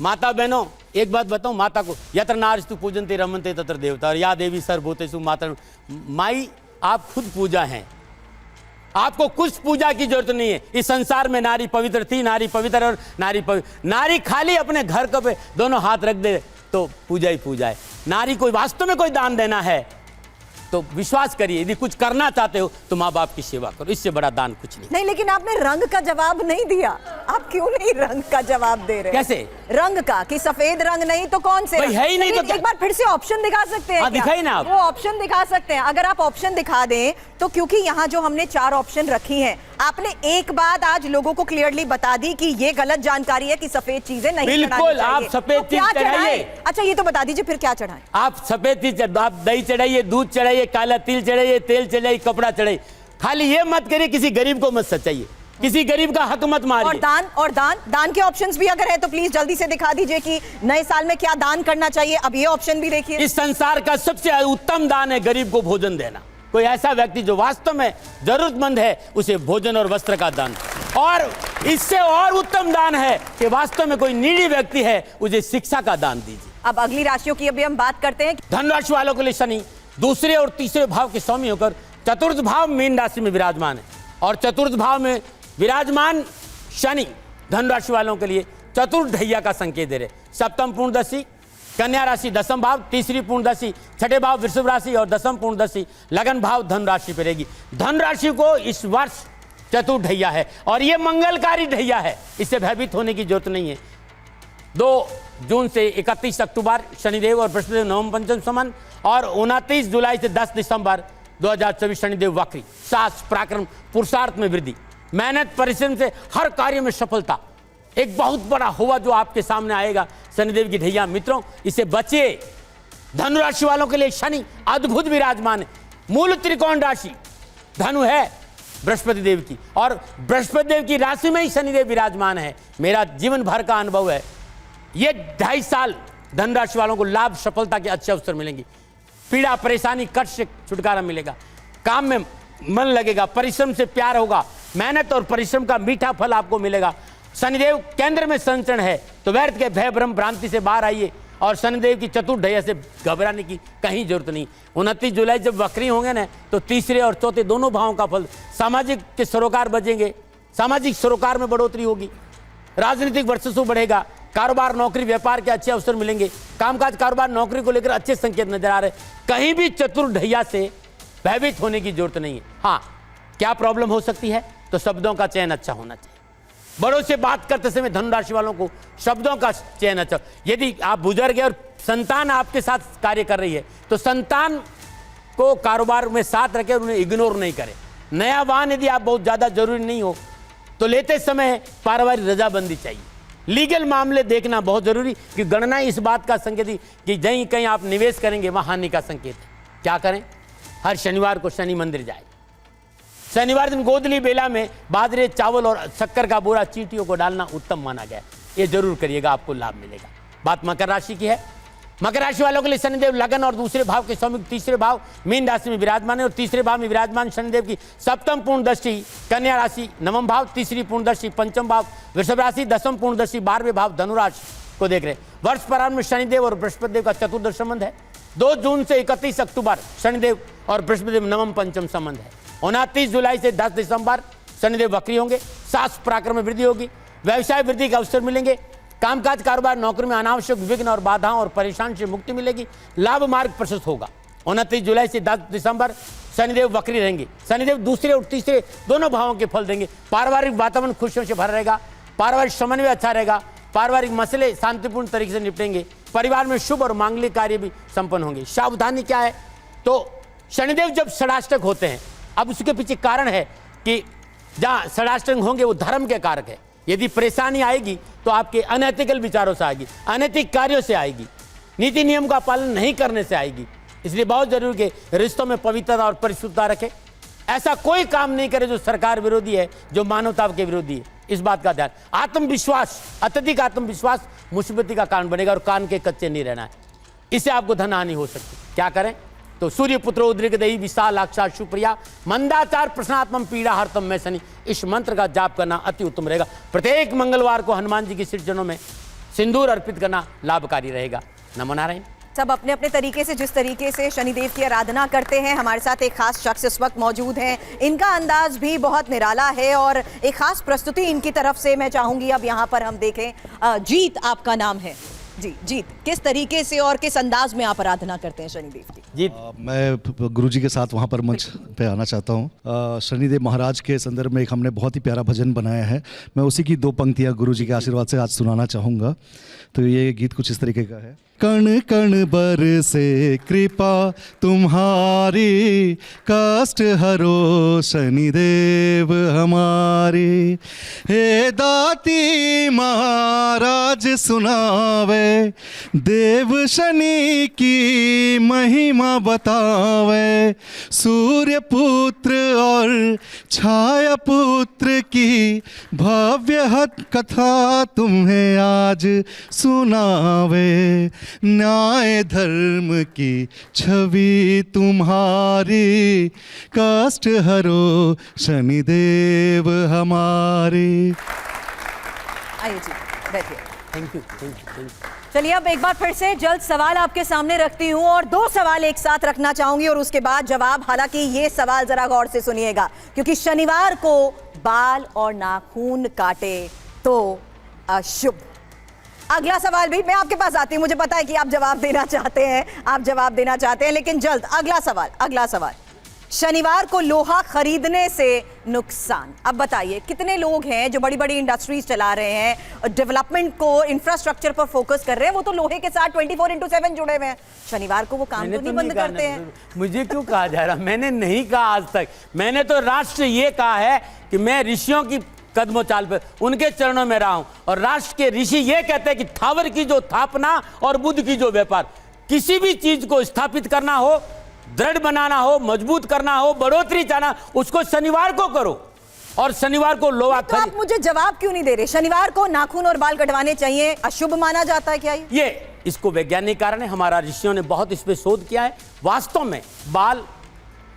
माता बहनों, एक बात बताऊं, माता को यत्र नारस्तु पूजन्ते रमन्ते तत्र देवता, और या देवी सर्वभूतेषु माता। माई आप खुद पूजा हैं, आपको कुछ पूजा की जरूरत नहीं है। इस संसार में नारी पवित्र थी, नारी पवित्र और नारी पवित्र। नारी खाली अपने घर पे दोनों हाथ रख दे तो पूजा ही पूजा है। नारी को वास्तव में कोई दान देना है तो विश्वास करिए, यदि कुछ करना चाहते हो तो माँ बाप की सेवा करो, इससे बड़ा दान कुछ नहीं। नहीं, लेकिन आपने रंग का जवाब नहीं दिया। आप क्यों नहीं रंग का जवाब दे रहे? कैसे रंग का, कि सफेद रंग नहीं तो कौन से? है ही नहीं तो एक बार फिर से ऑप्शन दिखा सकते हैं? दिखाई ना आप। वो ऑप्शन दिखा सकते हैं। अगर आप ऑप्शन दिखा दें तो, क्योंकि यहाँ जो हमने 4 ऑप्शन रखी हैं, आपने एक बात आज लोगों को क्लियरली बता दी कि ये गलत जानकारी है कि सफेद चीजें नहीं चढ़ानी चाहिए। बिल्कुल, आप सफेद चीज चढ़ाइए। अच्छा ये तो बता दीजिए फिर क्या चढ़ाएं? आप सफेद चीज, आप दही चढ़ाइए, दूध चढ़ाइए, काला तिल चढ़ाइए, तेल चढ़ाइए, कपड़ा चढ़ाइए। खाली ये मत करिए किसी गरीब को मत सचाइए, किसी गरीब का हक मत मारिए। और दान के ऑप्शंस भी अगर है तो प्लीज जल्दी से दिखा दीजिए कि नए साल में क्या दान करना चाहिए। अब ये ऑप्शन भी देखिए। इस संसार का सबसे उत्तम दान है गरीब को भोजन देना। कोई ऐसा व्यक्ति जो वास्तव में जरूरतमंद है उसे भोजन और वस्त्र का दान, और इससे और उत्तम दान है कि वास्तव में कोई नीडी व्यक्ति है उसे शिक्षा का दान दीजिए। अब अगली राशियों की अभी हम बात करते हैं। धन राशि वालों के लिए शनि दूसरे और तीसरे भाव के स्वामी होकर चतुर्थ भाव मीन राशि में विराजमान है, और चतुर्थ भाव में विराजमान शनि धन राशि वालों के लिए चतुर्थ ढैया का संकेत दे रहे। सप्तम पूर्णदशी कन्या राशि, दसम भाव तीसरी पूर्णदशी, छठे भाव वृषभ राशि और दसम पूर्णदशी लगन भाव धन राशि पर रहेगी। धन राशि को इस वर्ष चतुर्थ ढैया है और यह मंगलकारी ढैया है, इससे भयभीत होने की जरूरत नहीं है। 2 जून से 31 अक्टूबर शनिदेव और बृहस्पति नवम पंचम संबंध, और 29 जुलाई से 10 दिसंबर 2024 शनिदेव वक्री। साहस पराक्रम पुरुषार्थ में वृद्धि, मेहनत परिश्रम से हर कार्य में सफलता, एक बहुत बड़ा हुआ जो आपके सामने आएगा शनिदेव की ढैया। मित्रों इससे बचिए। धनु राशि वालों के लिए शनि अद्भुत विराजमान है। मूल त्रिकोण राशि धनु है बृहस्पति देव की, और बृहस्पति देव की राशि में ही शनिदेव विराजमान है। मेरा जीवन भर का अनुभव है, ये 2.5 साल धन राशि वालों को लाभ सफलता के अच्छे अवसर मिलेंगे। पीड़ा परेशानी कष्ट से छुटकारा मिलेगा, काम में मन लगेगा, परिश्रम से प्यार होगा, मेहनत और परिश्रम का मीठा फल आपको मिलेगा। शनिदेव केंद्र में संचरण है तो व्यर्थ के भय भ्रम भ्रांति से बाहर आइए और शनिदेव की चतुर्ढैया से घबराने की कहीं जरूरत नहीं। 29 जुलाई जब वक्री होंगे ना, तो तीसरे और चौथे दोनों भावों का फल, सामाजिक के सरोकार बचेंगे, सामाजिक सरोकार में बढ़ोतरी होगी, राजनीतिक वर्चस्व बढ़ेगा, कारोबार नौकरी व्यापार के अच्छे अवसर मिलेंगे, कामकाज कारोबार नौकरी को लेकर अच्छे संकेत नजर आ रहे हैं। कहीं भी चतुर्ढैया से भयभीत होने की जरूरत नहीं है। हाँ, क्या प्रॉब्लम हो सकती है? तो शब्दों का चयन अच्छा होना चाहिए। बड़ों से बात करते समय धनु राशि वालों को शब्दों का चयन अच्छा। यदि आप बुजुर्ग हैं और संतान आपके साथ कार्य कर रही है, तो संतान को कारोबार में साथ रखें और उन्हें इग्नोर नहीं करें। नया वाहन यदि आप बहुत ज़्यादा जरूरी नहीं हो तो लेते समय पारिवारिक रजाबंदी चाहिए। लीगल मामले देखना बहुत जरूरी, कि गणना इस बात का संकेत है कि जहीं कहीं आप निवेश करेंगे वहाँ हानि का संकेत है। क्या करें? हर शनिवार को शनि मंदिर जाए। शनिवार दिन गोदली बेला में बाजरे, चावल और शक्कर का बोरा चींटियों को डालना उत्तम माना गया। ये जरूर करिएगा, आपको लाभ मिलेगा। बात मकर राशि की है। मकर राशि वालों के लिए शनिदेव लगन और दूसरे भाव के स्वामी तीसरे भाव मीन राशि में विराजमान है, और तीसरे भाव में विराजमान शनिदेव की सप्तम पूर्ण दृष्टि कन्या राशि नवम भाव, तीसरी पूर्ण दृष्टि पंचम भाव वृषभ राशि, दसम पूर्ण दृष्टि 12वें भाव धनुराशि को देख रहे हैं। वर्ष प्रारंभ में शनिदेव और बृहस्पति देव का चतुर्दश संबंध है। 2 जून से 31 अक्टूबर शनिदेव और बृहस्पति देव नवम पंचम संबंध है। 29 जुलाई से 10 दिसंबर शनिदेव वक्री होंगे। साहस पराक्रम में वृद्धि होगी, व्यवसाय वृद्धि के अवसर मिलेंगे, कामकाज कारोबार नौकरी में अनावश्यक विघ्न और बाधाओं और परेशान से मुक्ति मिलेगी, लाभ मार्ग प्रशस्त होगा। 29 जुलाई से 10 दिसंबर शनिदेव वक्री रहेंगे। शनिदेव दूसरे और तीसरे दोनों भावों के फल देंगे। पारिवारिक वातावरण खुशियों से भरा रहेगा, पारिवारिक समन्वय अच्छा रहेगा, पारिवारिक मसले शांतिपूर्ण तरीके से निपटेंगे, परिवार में शुभ और मांगलिक कार्य भी संपन्न होंगे। सावधानी क्या है? तो शनिदेव जब षडाष्टक होते हैं, अब उसके पीछे कारण है कि जहाँ षडाष्टक होंगे वो धर्म के कारक है। यदि परेशानी आएगी तो आपके अनैतिकल विचारों से आएगी, अनैतिक कार्यों से आएगी, नीति नियम का पालन नहीं करने से आएगी। इसलिए बहुत जरूरी है कि रिश्तों में पवित्रता और परिशुद्धता रखें। ऐसा कोई काम नहीं करे जो सरकार विरोधी है, जो मानवता के विरोधी है। इस बात का ध्यान। आत्मविश्वास, अत्यधिक आत्मविश्वास मुसीबती का कारण बनेगा, और कान के कच्चे नहीं रहना है। इससे आपको धन हानि हो सकती है। क्या करें? तो सूर्य पुत्र उद्रिकदेही विशालाक्षा सुप्रिया मंदाचार प्रश्नात्मम पीड़ा हरतम में शनि, इस मंत्र का जाप करना अति उत्तम रहेगा। प्रत्येक मंगलवार को हनुमान जी की सिरजनों में सिंदूर अर्पित करना लाभकारी रहेगा। नमो नारायण। सब अपने अपने तरीके से जिस तरीके से शनिदेव की आराधना करते हैं। हमारे साथ एक खास शख्स इस वक्त मौजूद हैं, इनका अंदाज भी बहुत निराला है और एक खास प्रस्तुति इनकी तरफ से मैं चाहूंगी अब यहाँ पर हम देखें। जीत आपका नाम है जी। जीत, किस तरीके से और किस अंदाज में आप आराधना करते हैं शनिदेव की? जीत, मैं गुरुजी के साथ वहाँ पर मंच पे आना चाहता हूँ। शनिदेव महाराज के संदर्भ में एक हमने बहुत ही प्यारा भजन बनाया है, मैं उसी की 2 पंक्तियाँ गुरुजी के आशीर्वाद से आज सुनाना चाहूँगा। तो ये गीत कुछ इस तरीके का है। कण कण बरसे कृपा तुम्हारी, कष्ट हरो शनिदेव हमारी। हे दाती महाराज सुनावे, देव शनि की महिमा बतावे। सूर्य पुत्र और छाया पुत्र की भव्य कथा तुम्हें आज सुनावे। न्याय धर्म की छवि तुम्हारी, कष्ट हरो शनिदेव हमारे। आइए जी, बैठिए। Thank you, thank you, thank you. चलिए अब एक बार फिर से जल्द सवाल आपके सामने रखती हूँ और 2 सवाल एक साथ रखना चाहूंगी और उसके बाद जवाब। हालांकि ये सवाल जरा गौर से सुनिएगा, क्योंकि शनिवार को बाल और नाखून काटे तो अशुभ। अगला सवाल भी मैं आपके पास आती हूँ, मुझे पता है कि आप जवाब देना चाहते हैं, लेकिन जल्द अगला सवाल। शनिवार को लोहा खरीदने से नुकसान। अब बताइए कितने लोग हैं जो बड़ी बड़ी इंडस्ट्रीज चला रहे हैं, डेवलपमेंट को, इंफ्रास्ट्रक्चर पर फोकस कर रहे हैं, वो तो लोहे के साथ 24/7 जुड़े हुए हैं। शनिवार को वो काम तो नहीं बंद करते हैं। मुझे क्यों कहा जा रहा? मैंने नहीं कहा आज तक। मैंने तो राष्ट्र ये कहा है कि मैं ऋषियों की कदमों चाल पर, उनके चरणों में रहा हूं, और राष्ट्र के ऋषि ये कहते हैं कि थावर की जो स्थापना और बुद्ध की जो व्यापार, किसी भी चीज को स्थापित करना हो, दृढ़ बनाना हो, मजबूत करना हो, बढ़ोतरी चाहना, उसको शनिवार को करो। और शनिवार को लोहा तो आप मुझे जवाब क्यों नहीं दे रहे? शनिवार को नाखून और बाल कटवाने चाहिए, अशुभ माना जाता है क्या ये? इसको वैज्ञानिक कारण है, हमारा ऋषियों ने बहुत इस पे शोध किया है। वास्तव में बाल,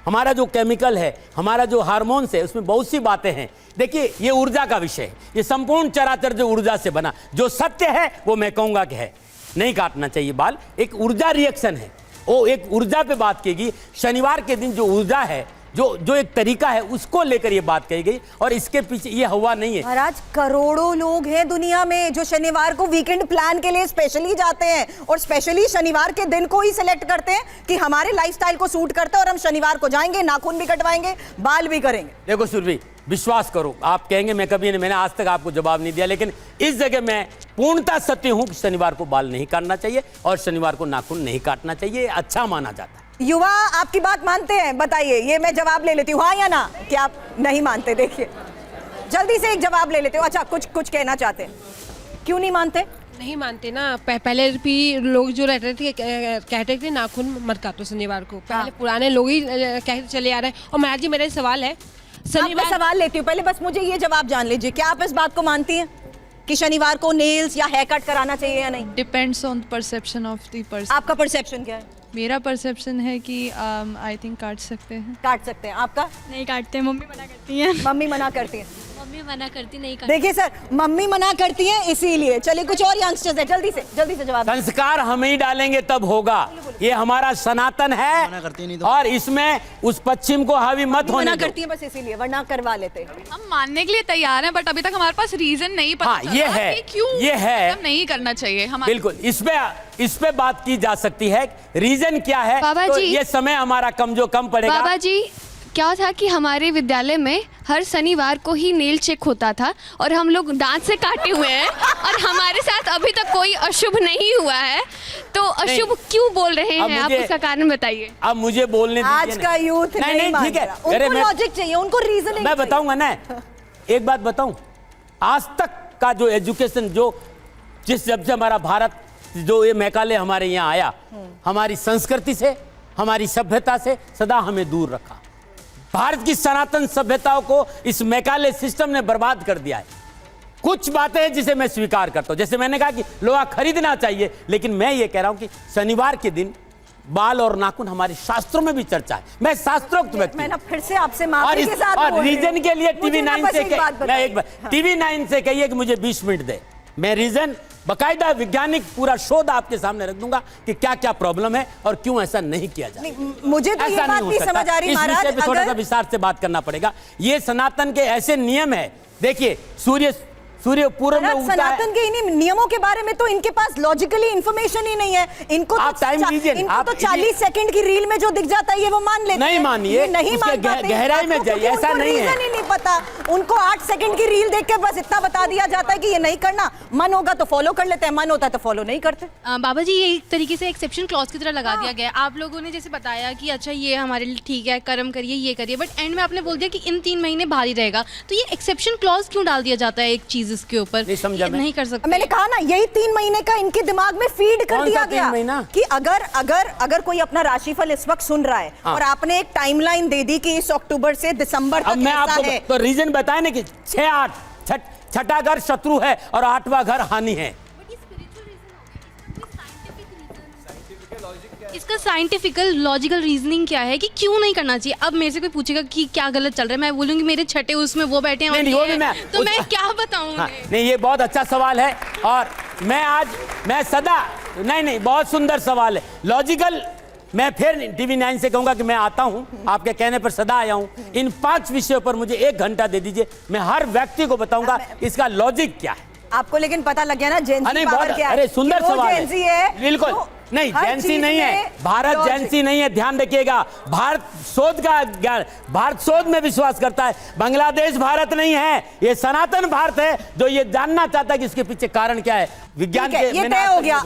हमारा जो केमिकल है, हमारा जो हार्मोन्स है, उसमें बहुत सी बातें हैं। देखिए, ये ऊर्जा का विषय है, ये संपूर्ण चराचर जो ऊर्जा से बना, जो सत्य है वो मैं कहूंगा कि है। नहीं काटना चाहिए बाल। एक ऊर्जा रिएक्शन है, वो एक ऊर्जा पे बात की गई। शनिवार के दिन जो ऊर्जा है, जो एक तरीका है, उसको लेकर ये बात कही गई और इसके पीछे ये हवा नहीं है। महाराज करोड़ों लोग हैं दुनिया में जो शनिवार को वीकेंड प्लान के लिए स्पेशली जाते हैं और स्पेशली शनिवार के दिन को ही सिलेक्ट करते हैं कि हमारे लाइफस्टाइल को सूट करता है और हम शनिवार को जाएंगे, नाखून भी कटवाएंगे, बाल भी करेंगे। देखो सुरभि, विश्वास करो, आप कहेंगे मैं कभी नहीं, मैंने आज तक आपको जवाब नहीं दिया, लेकिन इस जगह मैं पूर्णतः सत्य हूं कि शनिवार को बाल नहीं काटना चाहिए और शनिवार को नाखून नहीं काटना चाहिए, अच्छा माना जाता है। युवा आपकी बात मानते हैं? बताइए, ये मैं जवाब ले लेती हूँ, हाँ या ना? कि आप नहीं मानते? देखिए जल्दी से एक जवाब ले लेते हो। अच्छा, कुछ कहना चाहते हैं, क्यों नहीं मानते? नहीं मानते ना। पहले भी लोग जो रहते थे कहते थे नाखून मत काटो शनिवार को, पहले पुराने लोग ही कहते चले आ रहे हैं। और महाराज जी मेरा सवाल है, मैं सवाल लेती हूँ, पहले बस मुझे ये जवाब जान लीजिए, क्या आप इस बात को मानती हैं कि शनिवार को नेल्स या हेयर कट कराना चाहिए या नहीं? Depends on perception of the person. आपका परसेप्शन क्या है? मेरा परसेप्शन है कि आई थिंक काट सकते हैं। काट सकते हैं। आपका? नहीं काटते, मम्मी मना करती है। मम्मी मना करती है। मम्मी मना करती नहीं काटती। देखिए सर, मम्मी मना करती हैं इसीलिए। चलिए कुछ और यंगस्टर्स है, जल्दी से जवाब। संस्कार हम ही डालेंगे तब होगा, ये हमारा सनातन है और इसमें उस पश्चिम को हावी मत होने मना दो। करती है बस इसीलिए, वरना करवा लेते। हम मानने के लिए तैयार हैं, बट अभी तक हमारे पास रीजन नहीं पता हाँ, ये है, कि क्यों ये है, मतलब नहीं करना चाहिए। हम बिल्कुल इस पे बात की जा सकती है, रीजन क्या है। बाबा तो जी, ये समय हमारा कम पड़ेगा। बाबा जी, क्या था कि हमारे विद्यालय में हर शनिवार को ही नेल चेक होता था और हम लोग दांत से काटे हुए हैं और हमारे साथ अभी तक कोई अशुभ नहीं हुआ है, तो अशुभ क्यों बोल रहे हैं आप? उसका कारण बताइए। अब मुझे बोलने दीजिए। आज का यूथ नहीं ठीक है, उनको लॉजिक चाहिए, उनको रीजनिंग। मैं बताऊंगा ना, एक बात बताऊं, आज तक का जो एजुकेशन जब से हमारा भारत जो ये मैकाले हमारे यहाँ आया, हमारी संस्कृति से, हमारी सभ्यता से सदा हमें दूर रखा। भारत की सनातन सभ्यताओं को इस मैकाले सिस्टम ने बर्बाद कर दिया है। कुछ बातें हैं जिसे मैं स्वीकार करता हूं, जैसे मैंने कहा कि लोहा खरीदना चाहिए, लेकिन मैं ये कह रहा हूं कि शनिवार के दिन बाल और नाखून हमारे शास्त्रों में भी चर्चा है। मैं शास्त्रोक्त व्यक्ति, मैं ना फिर से आपसे माफी के साथ और बोल रही हूं। रीजन के लिए मुझे ना बस एक बात बताइए। TV9 से कहिए कि मुझे 20 मिनट दे, मैं रीजन बकायदा वैज्ञानिक पूरा शोध आपके सामने रख दूंगा कि क्या क्या प्रॉब्लम है और क्यों ऐसा नहीं किया जाए। मुझे तो ये बात नहीं समझ आ रही महाराज, इस विषय पे थोड़ा सा विस्तार से बात करना पड़ेगा। ये सनातन के ऐसे नियम है। देखिए, सूर्य पूर्व में उगता है। सनातन के इन्हीं नियमों के बारे में तो इनके पास लॉजिकली इंफॉर्मेशन ही नहीं है। इनको आप टाइम दीजिए, इनको तो 40 सेकंड की रील में जो दिख जाता है ये वो मान लेते हैं। नहीं मानिए, नहीं उसके गहराई में जाइए, ऐसा नहीं है। रीजन ही नहीं पता उनको। 8 सेकंड की रील देख के बस इतना बता दिया जाता है कि ये नहीं करना, मन होगा तो फॉलो कर लेते हैं, मन होता है तो फॉलो नहीं करते। बाबा जी, ये एक तरीके से एक्सेप्शन क्लॉज की तरह लगा दिया गया है। आप लोगों ने जैसे बताया कि अच्छा ये हमारे लिए ठीक है, कर्म करिए, ये करिए, बट एंड में आपने बोल दिया कि इन 3 महीने भारी रहेगा, तो ये एक्सेप्शन क्लॉज क्यों डाल दिया जाता है एक चीज इसके ऊपर? नहीं कर सकते। मैंने कहा ना, यही 3 महीने का इनके दिमाग में फीड कर दिया गया कि अगर कोई अपना राशिफल इस वक्त सुन रहा है और आपने एक टाइमलाइन दे दी कि इस अक्टूबर से दिसंबर तक मैं ऐसा आपको है, तो रीजन बताए ना कि 6-8 छठा घर शत्रु है और 8वां घर हानि है। इसका साइंटिफिकल लॉजिकल रीजनिंग क्या है कि क्यों नहीं करना चाहिए? अब मेरे से कोई पूछेगा कि क्या गलत चल रहा है, मैं बोलूंगी मेरे छठे उसमें वो बैठे हैं, नहीं, तो मैं क्या बताऊं? नहीं, ये बहुत अच्छा सवाल है और मैं सदा नहीं, बहुत सुंदर सवाल है, लॉजिकल। मैं फिर TV9 से कहूंगा कि मैं आता हूं, आपके कहने पर सदा आया हूं। इन 5 विषयों पर मुझे 1 घंटा दे दीजिए, मैं हर व्यक्ति को बताऊंगा इसका लॉजिक क्या है। आपको लेकिन पता लग गया ना जेंसी पावर क्या है? अरे सुंदर सवाल है, बिल्कुल नहीं, जेंसी नहीं है भारत, जेंसी नहीं है, ध्यान रखिएगा। भारत शोध का ज्ञान, भारत शोध में विश्वास करता है। बांग्लादेश भारत नहीं है, ये सनातन भारत है जो ये जानना चाहता है कि इसके पीछे कारण क्या है। विज्ञान के ये तय हो गया।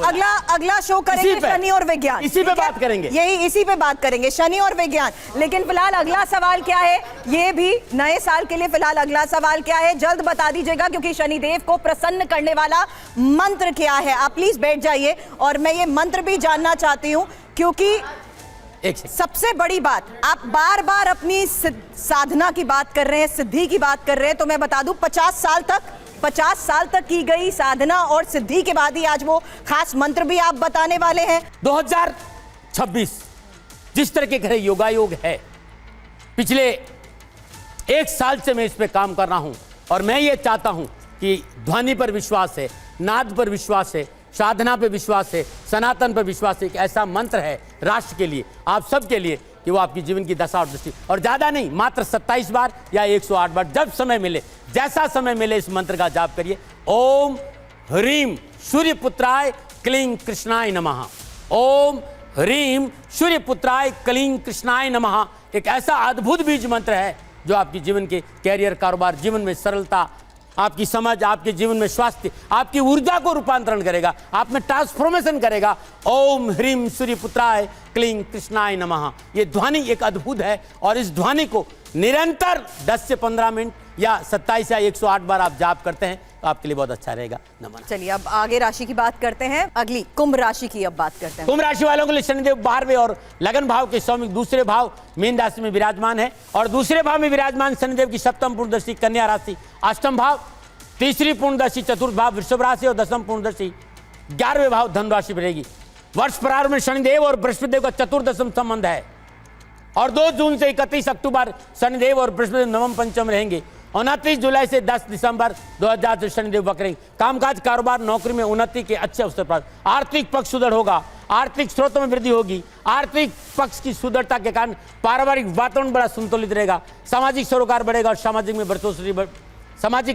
अगला शो करेंगे शनि और विज्ञान, इसी पे बात करेंगे, इसी पे बात करेंगे, शनि और विज्ञान। लेकिन फिलहाल अगला सवाल क्या है, ये भी नए साल के लिए फिलहाल अगला सवाल क्या है जल्द बता दीजिएगा, क्योंकि शनिदेव को प्रसन्न करने वाला मंत्र क्या है। आप प्लीज बैठ जाइए और मैं ये मंत्र भी जानना चाहती हूं, क्योंकि सबसे बड़ी बात, आप बार बार अपनी साधना की बात कर रहे हैं, सिद्धि की बात कर रहे हैं, तो मैं बता दूं 50 साल तक की गई साधना और सिद्धि के बाद ही आज वो खास मंत्र भी आप बताने वाले हैं। 2026 जिस तरह के घरे योगायोग है, पिछले 1 साल से मैं इस पे काम कर रहा हूं और मैं ये चाहता हूं कि ध्वनि पर विश्वास है, नाद पर विश्वास है, साधना पे विश्वास है, सनातन पे विश्वास है। एक ऐसा मंत्र है राष्ट्र के लिए, आप सबके लिए, कि वो आपकी जीवन की दशा और दृष्टि, और ज़्यादा नहीं, मात्र 27 बार या 108 बार, जब समय मिले, जैसा समय मिले, इस मंत्र का जाप करिए। ओम ह्रीम सूर्यपुत्राय क्लीं कृष्णाय नमः। ओम ह्रीम सूर्यपुत्राय क्लीं कृष्णाय नमः। एक ऐसा अद्भुत बीज मंत्र है जो आपकी जीवन के कैरियर, कारोबार, जीवन में सरलता, आपकी समझ, आपके जीवन में स्वास्थ्य, आपकी ऊर्जा को रूपांतरण करेगा, आप में ट्रांसफॉर्मेशन करेगा। ओम ह्रीम सूर्यपुत्राय क्लीं कृष्णाय नमः। ये ध्वनि एक अद्भुत है, और इस ध्वनि को निरंतर 10 से 15 मिनट या 27 या 108 बार आप जाप करते हैं तो आपके लिए बहुत अच्छा रहेगा। नमन। चलिए अब आगे राशि की बात करते हैं, अगली कुंभ राशि की अब बात करते हैं। कुंभ राशि वालों के लिए शनिदेव 12वें और लगन भाव के स्वामी दूसरे भाव मीन राशि में विराजमान है, और दूसरे भाव में विराजमान शनिदेव की सप्तम पूर्णदर्शी कन्या राशि, अष्टम भाव, तीसरी पूर्णदर्शी चतुर्थ भाव वृषभ राशि, और दसम पूर्णदर्शी 11वें भाव धनु राशि रहेगी। वर्ष प्रारंभ में शनिदेव और बृहस्पतिदेव का चतुर्दशम संबंध है, और 2 जून से 31 अक्टूबर शनिदेव और बृहस्पति नवम पंचम रहेंगे। 29 जुलाई से 10 दिसंबर 2000 से शनिदेव वक्रेंगे। कामकाज, कारोबार, नौकरी में उन्नति के अच्छे अवसर पर, आर्थिक पक्ष सुदृढ़ होगा, आर्थिक स्रोतों में वृद्धि होगी, आर्थिक पक्ष की सुदृढ़ता के कारण पारिवारिक वातावरण बड़ा संतुलित रहेगा, सामाजिक सरोकार बढ़ेगा और सामाजिक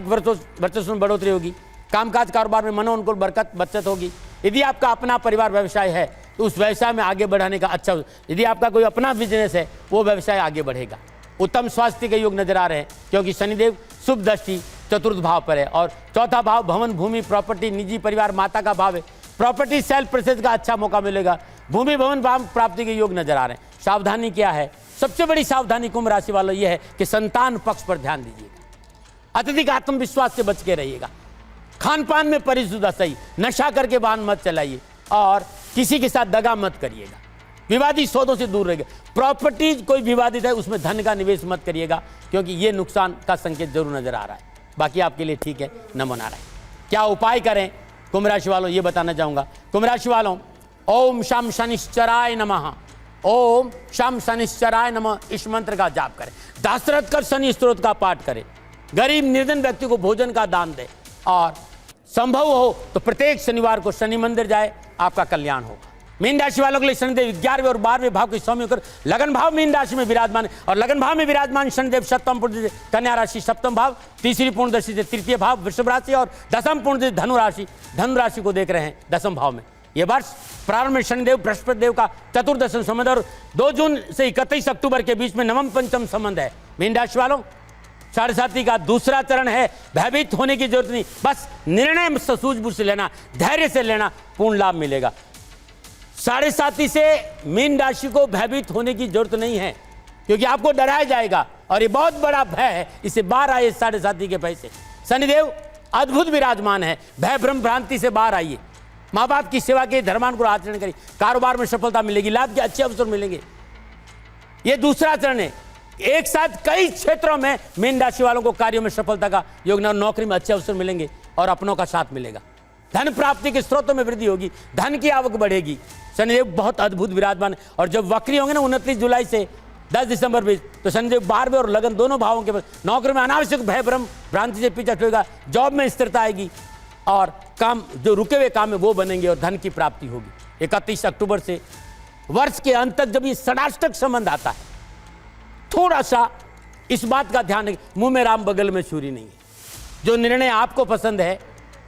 वर्चस्व में बढ़ोतरी होगी। कामकाज, कारोबार में मनोनुकूल बरकत बचत होगी। यदि आपका अपना परिवार व्यवसाय है तो उस व्यवसाय में आगे बढ़ाने का अच्छा, यदि आपका कोई अपना बिजनेस है वो व्यवसाय आगे बढ़ेगा। उत्तम स्वास्थ्य के योग नजर आ रहे हैं, क्योंकि शनिदेव शुभ दृष्टि चतुर्थ भाव पर है, और चौथा भाव भवन, भूमि, प्रॉपर्टी, निजी परिवार, माता का भाव है। प्रॉपर्टी सेल्फ परचेज का अच्छा मौका मिलेगा। भूमि, भवन, भाव प्राप्ति के योग नजर आ रहे हैं। सावधानी क्या है? सबसे बड़ी सावधानी कुंभ राशि वालों ये है कि संतान पक्ष पर ध्यान दीजिएगा, अत्यधिक आत्मविश्वास से बच के रहिएगा, खान पान में परिशुद्धता सही, नशा करके वाहन मत चलाइए, और किसी के साथ दगा मत करिएगा, विवादित सौदों से दूर रहिएगा। प्रॉपर्टी कोई विवादित है उसमें धन का निवेश मत करिएगा, क्योंकि ये नुकसान का संकेत जरूर नजर आ रहा है। बाकी आपके लिए ठीक है, नमो नारायण। क्या उपाय करें कुंभ राशि वालों, ये बताना चाहूंगा। कुंभ राशि वालों, ओम शम शनिश्चराय नमः, ओम शम शनिश्चराय नमः, इस मंत्र का जाप करें। दासरथ कर शनि स्तोत्र का पाठ करें। गरीब निर्धन व्यक्ति को भोजन का दान दें, और संभव हो तो प्रत्येक शनिवार को शनि मंदिर जाए, आपका कल्याण होगा। मीन राशि वालों के लिए शनिदेव 11वें और 12वें भाव के स्वामी होकर लगन भाव मीन राशि में विराजमान है, और लगन भाव में विराजमान शनिदेव सप्तम पूर्णदर्शी कन्या राशि सप्तम भाव, तीसरी पूर्णदर्शी से तृतीय भाव वृषभ राशि, और दसम पूर्णदर्शी धनु राशि को देख रहे हैं दसम भाव में। यह वर्ष प्रारंभ में शनिदेव बृहस्पति देव का चतुर्दशम संबंध, और 2 जून से 31 अक्टूबर के बीच में नवम पंचम संबंध है। मीन राशि वालों, 7.5 का दूसरा चरण है। भयभीत होने की जरूरत नहीं, बस निर्णय सूझबूझ से लेना, धैर्य से लेना, पूर्ण लाभ मिलेगा। 7.5 से मीन राशि को भयभीत होने की जरूरत नहीं है, क्योंकि आपको डराया जाएगा, और ये बहुत बड़ा भय है, इसे बाहर आइए 7.5 के भय से। शनिदेव अद्भुत विराजमान है, भय भ्रम भ्रांति से बाहर आइए, माँ बाप की सेवा के धर्मानुकूल आचरण करिए, कारोबार में सफलता मिलेगी, लाभ के अच्छे अवसर मिलेंगे। ये दूसरा चरण है। एक साथ कई क्षेत्रों में मीन राशि वालों को कार्यों में सफलता का योग, नौकरी में अच्छे अवसर मिलेंगे, और अपनों का साथ मिलेगा। धन प्राप्ति के स्रोतों में वृद्धि होगी, धन की आवक बढ़ेगी। शनिदेव बहुत अद्भुत विराजमान है, और जब वक्री होंगे ना 29 जुलाई से 10 दिसंबर बीच, तो शनिदेव 12वें और लगन दोनों भावों के नौकरी में अनावश्यक भय भ्रम भ्रांति से पीछा छुड़ेगा, जॉब में स्थिरता आएगी, और काम जो रुके हुए काम है वो बनेंगे, और धन की प्राप्ति होगी। 31 अक्टूबर से वर्ष के अंत तक जब ये षडाष्टक संबंध आता है, थोड़ा सा इस बात का ध्यान रखें, मुंह में राम बगल में छुरी नहीं है। जो निर्णय आपको पसंद है,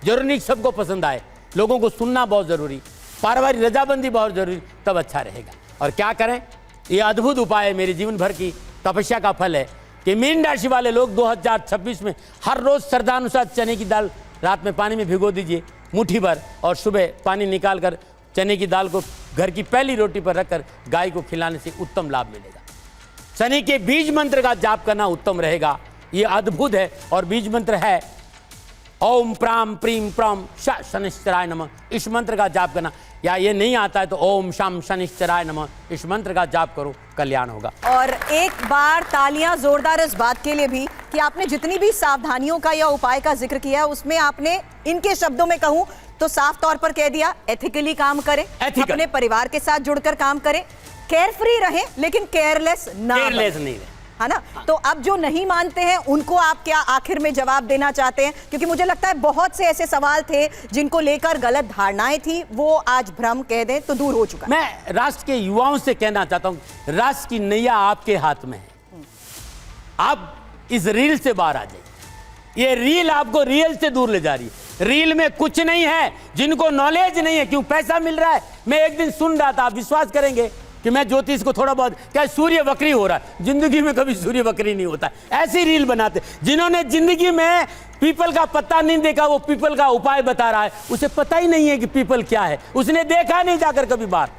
जरूरी नहीं सबको पसंद आए, लोगों को सुनना बहुत जरूरी, पारिवारिक रजाबंदी बहुत जरूरी, तब अच्छा रहेगा। और क्या करें? ये अद्भुत उपाय है, मेरे जीवन भर की तपस्या का फल है कि मीन राशि वाले लोग 2026 में हर रोज श्रद्धानुसार चने की दाल रात में पानी में भिगो दीजिए मुट्ठी भर, और सुबह पानी निकाल कर चने की दाल को घर की पहली रोटी पर रखकर गाय को खिलाने से उत्तम लाभ मिलेगा। शनि के बीज मंत्र का जाप करना उत्तम रहेगा, ये अद्भुत है। और बीज मंत्र है ओम प्राम प्रीम प्रम शनिश्चराय नमः, इस मंत्र का जाप करना, या ये नहीं आता है तो ओम शम शनिश्चराय नमः, इस मंत्र का जाप करो, कल्याण होगा। और एक बार तालियां जोरदार इस बात के लिए भी कि आपने जितनी भी सावधानियों का या उपाय का जिक्र किया, उसमें आपने इनके शब्दों में कहूं तो साफ तौर पर कह दिया, एथिकली काम करें, अपने परिवार के साथ जुड़कर काम करें, केयरफ्री रहें, लेकिन केयरलेस नहीं रहे। है ना? तो अब जो नहीं मानते हैं उनको आप क्या आखिर में जवाब देना चाहते हैं? क्योंकि मुझे लगता है बहुत से ऐसे सवाल थे जिनको लेकर गलत धारणाएं थी, वो आज भ्रम कह दें तो दूर हो चुका है। मैं राष्ट्र के युवाओं से कहना चाहता हूं, राष्ट्र की नैया आपके हाथ में है। आप इस रील से बाहर आ जाइए। ये रील आपको रियल से दूर ले जा रही है। रील में कुछ नहीं है। जिनको नॉलेज नहीं है, क्यों पैसा मिल रहा है। मैं एक दिन सुन रहा था, आप विश्वास करेंगे कि मैं ज्योतिष को थोड़ा बहुत, क्या सूर्य वक्री हो रहा है, जिंदगी में कभी सूर्य वक्री नहीं होता। ऐसी रील बनाते जिन्होंने जिंदगी में पीपल का पत्ता नहीं देखा, वो पीपल का उपाय बता रहा है। उसे पता ही नहीं है कि पीपल क्या है, उसने देखा नहीं जाकर कभी बाहर।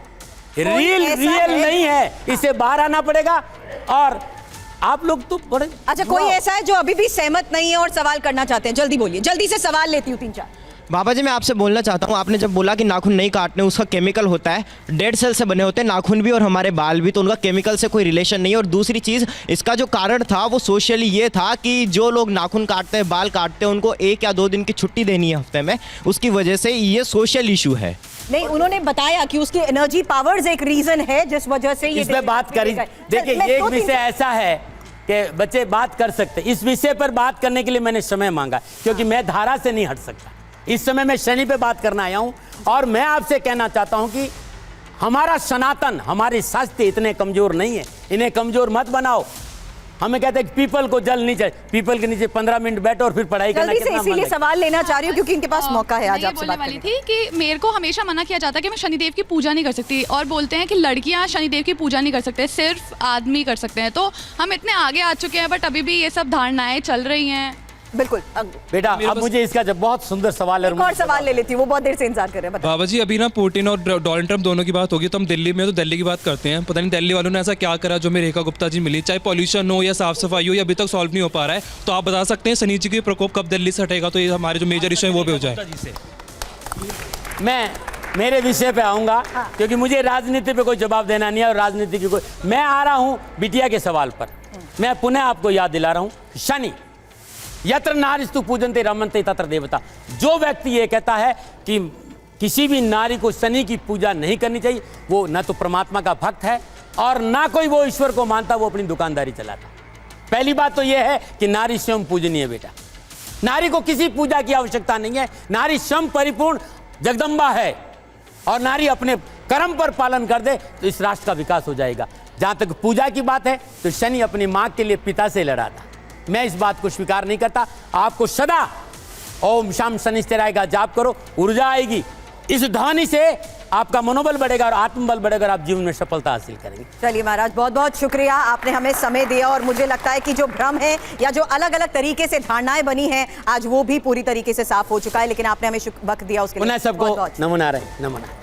रील रियल नहीं है, इसे बाहर आना पड़ेगा। और आप लोग तो बड़े अच्छा, कोई ऐसा है जो अभी भी सहमत नहीं है और सवाल करना चाहते हैं? जल्दी बोलिए, जल्दी से सवाल लेती हूँ 3-4। बाबा जी, मैं आपसे बोलना चाहता हूँ, आपने जब बोला कि नाखून नहीं काटने, उसका केमिकल होता है, डेड सेल से बने होते हैं नाखून भी और हमारे बाल भी, तो उनका केमिकल से कोई रिलेशन नहीं है। और दूसरी चीज़, इसका जो कारण था वो सोशली ये था कि जो लोग नाखून काटते हैं, बाल काटते हैं, उनको 1 या 2 दिन की छुट्टी देनी है हफ्ते में, उसकी वजह से ये सोशल इशू है। नहीं, उन्होंने बताया कि उसकी एनर्जी पावर्स एक रीजन है जिस वजह से ये इस पे बात करी। देखिए, एक विषय ऐसा है कि बच्चे बात कर सकते। इस विषय पर बात करने के लिए मैंने समय मांगा, क्योंकि मैं धारा से नहीं हट सकता। इस समय मैं शनि पे बात करना आया हूं, और मैं आपसे कहना चाहता हूं कि हमारा सनातन, हमारे शास्त्र इतने कमजोर नहीं है, इन्हें कमजोर मत बनाओ। हमें कहते हैं कि पीपल को जल नहीं चाहिए, पीपल के नीचे 15 मिनट बैठो और फिर पढ़ाई करना। जल्दी से इसीलिए सवाल लेना चाह रही हूँ क्योंकि इनके पास मौका है आज आपसे बात वाली थी कि मेरे को हमेशा मना किया जाता है कि मैं शनिदेव की पूजा नहीं कर सकती, और बोलते हैं कि लड़कियां शनिदेव की पूजा नहीं कर सकते, सिर्फ आदमी कर सकते हैं। तो हम इतने आगे आ चुके हैं, बट अभी भी ये सब धारणाएं चल रही हैं। बिल्कुल बेटा, अब मुझे इसका जब बहुत सुंदर सवाल है, एक और सवाल ले लेती हूँ, वो बहुत देर से इंतजार कर रहे हैं। बाबा जी, अभी ना पुतिन और डोनाल्ड ट्रंप दोनों की बात होगी, तो हम दिल्ली में तो दिल्ली की बात करते हैं। पता नहीं दिल्ली वालों ने ऐसा क्या करा जो मेरी रेखा गुप्ता जी मिली, चाहे पॉल्यूशन हो या साफ सफाई हो, या अभी तक सॉल्व नहीं हो पा रहा है। तो आप बता सकते हैं शनि जी के प्रकोप कब दिल्ली से हटेगा, तो ये हमारे जो मेजर इशू है वो भी हो जाए। मैं मेरे विषय पे आऊंगा, क्योंकि मुझे राजनीति पे कोई जवाब देना नहीं है, और राजनीति की कोई, मैं आ रहा हूं बिटिया के सवाल पर। मैं पुनः आपको याद दिला रहा हूं, शनि यत्र नारीस्तु पूजन्ते रमन्ते तत्र देवता। जो व्यक्ति ये कहता है कि किसी भी नारी को शनि की पूजा नहीं करनी चाहिए, वो न तो परमात्मा का भक्त है और ना कोई वो ईश्वर को मानता, वो अपनी दुकानदारी चलाता। पहली बात तो ये है कि नारी स्वयं पूजनीय बेटा, नारी को किसी पूजा की आवश्यकता नहीं है। नारी स्वयं परिपूर्ण जगदम्बा है, और नारी अपने कर्म पर पालन कर दे तो इस राष्ट्र का विकास हो जाएगा। जहाँ तक पूजा की बात है, तो शनि अपनी माँ के लिए पिता से लड़ा था। मैं इस बात को स्वीकार नहीं करता। आपको सदा ओम शाम शनिश्चराय का जाप करो, ऊर्जा आएगी। इस ध्वनि से आपका मनोबल बढ़ेगा और आत्मबल बढ़ेगा, और आप जीवन में सफलता हासिल करेंगे। चलिए महाराज, बहुत बहुत शुक्रिया, आपने हमें समय दिया। और मुझे लगता है कि जो भ्रम है या जो अलग अलग तरीके से धारणाएं बनी हैं, आज वो भी पूरी तरीके से साफ हो चुका है। लेकिन आपने हमें वक्त दिया उसके लिए सबको नमन आ रहे हैं। नमन।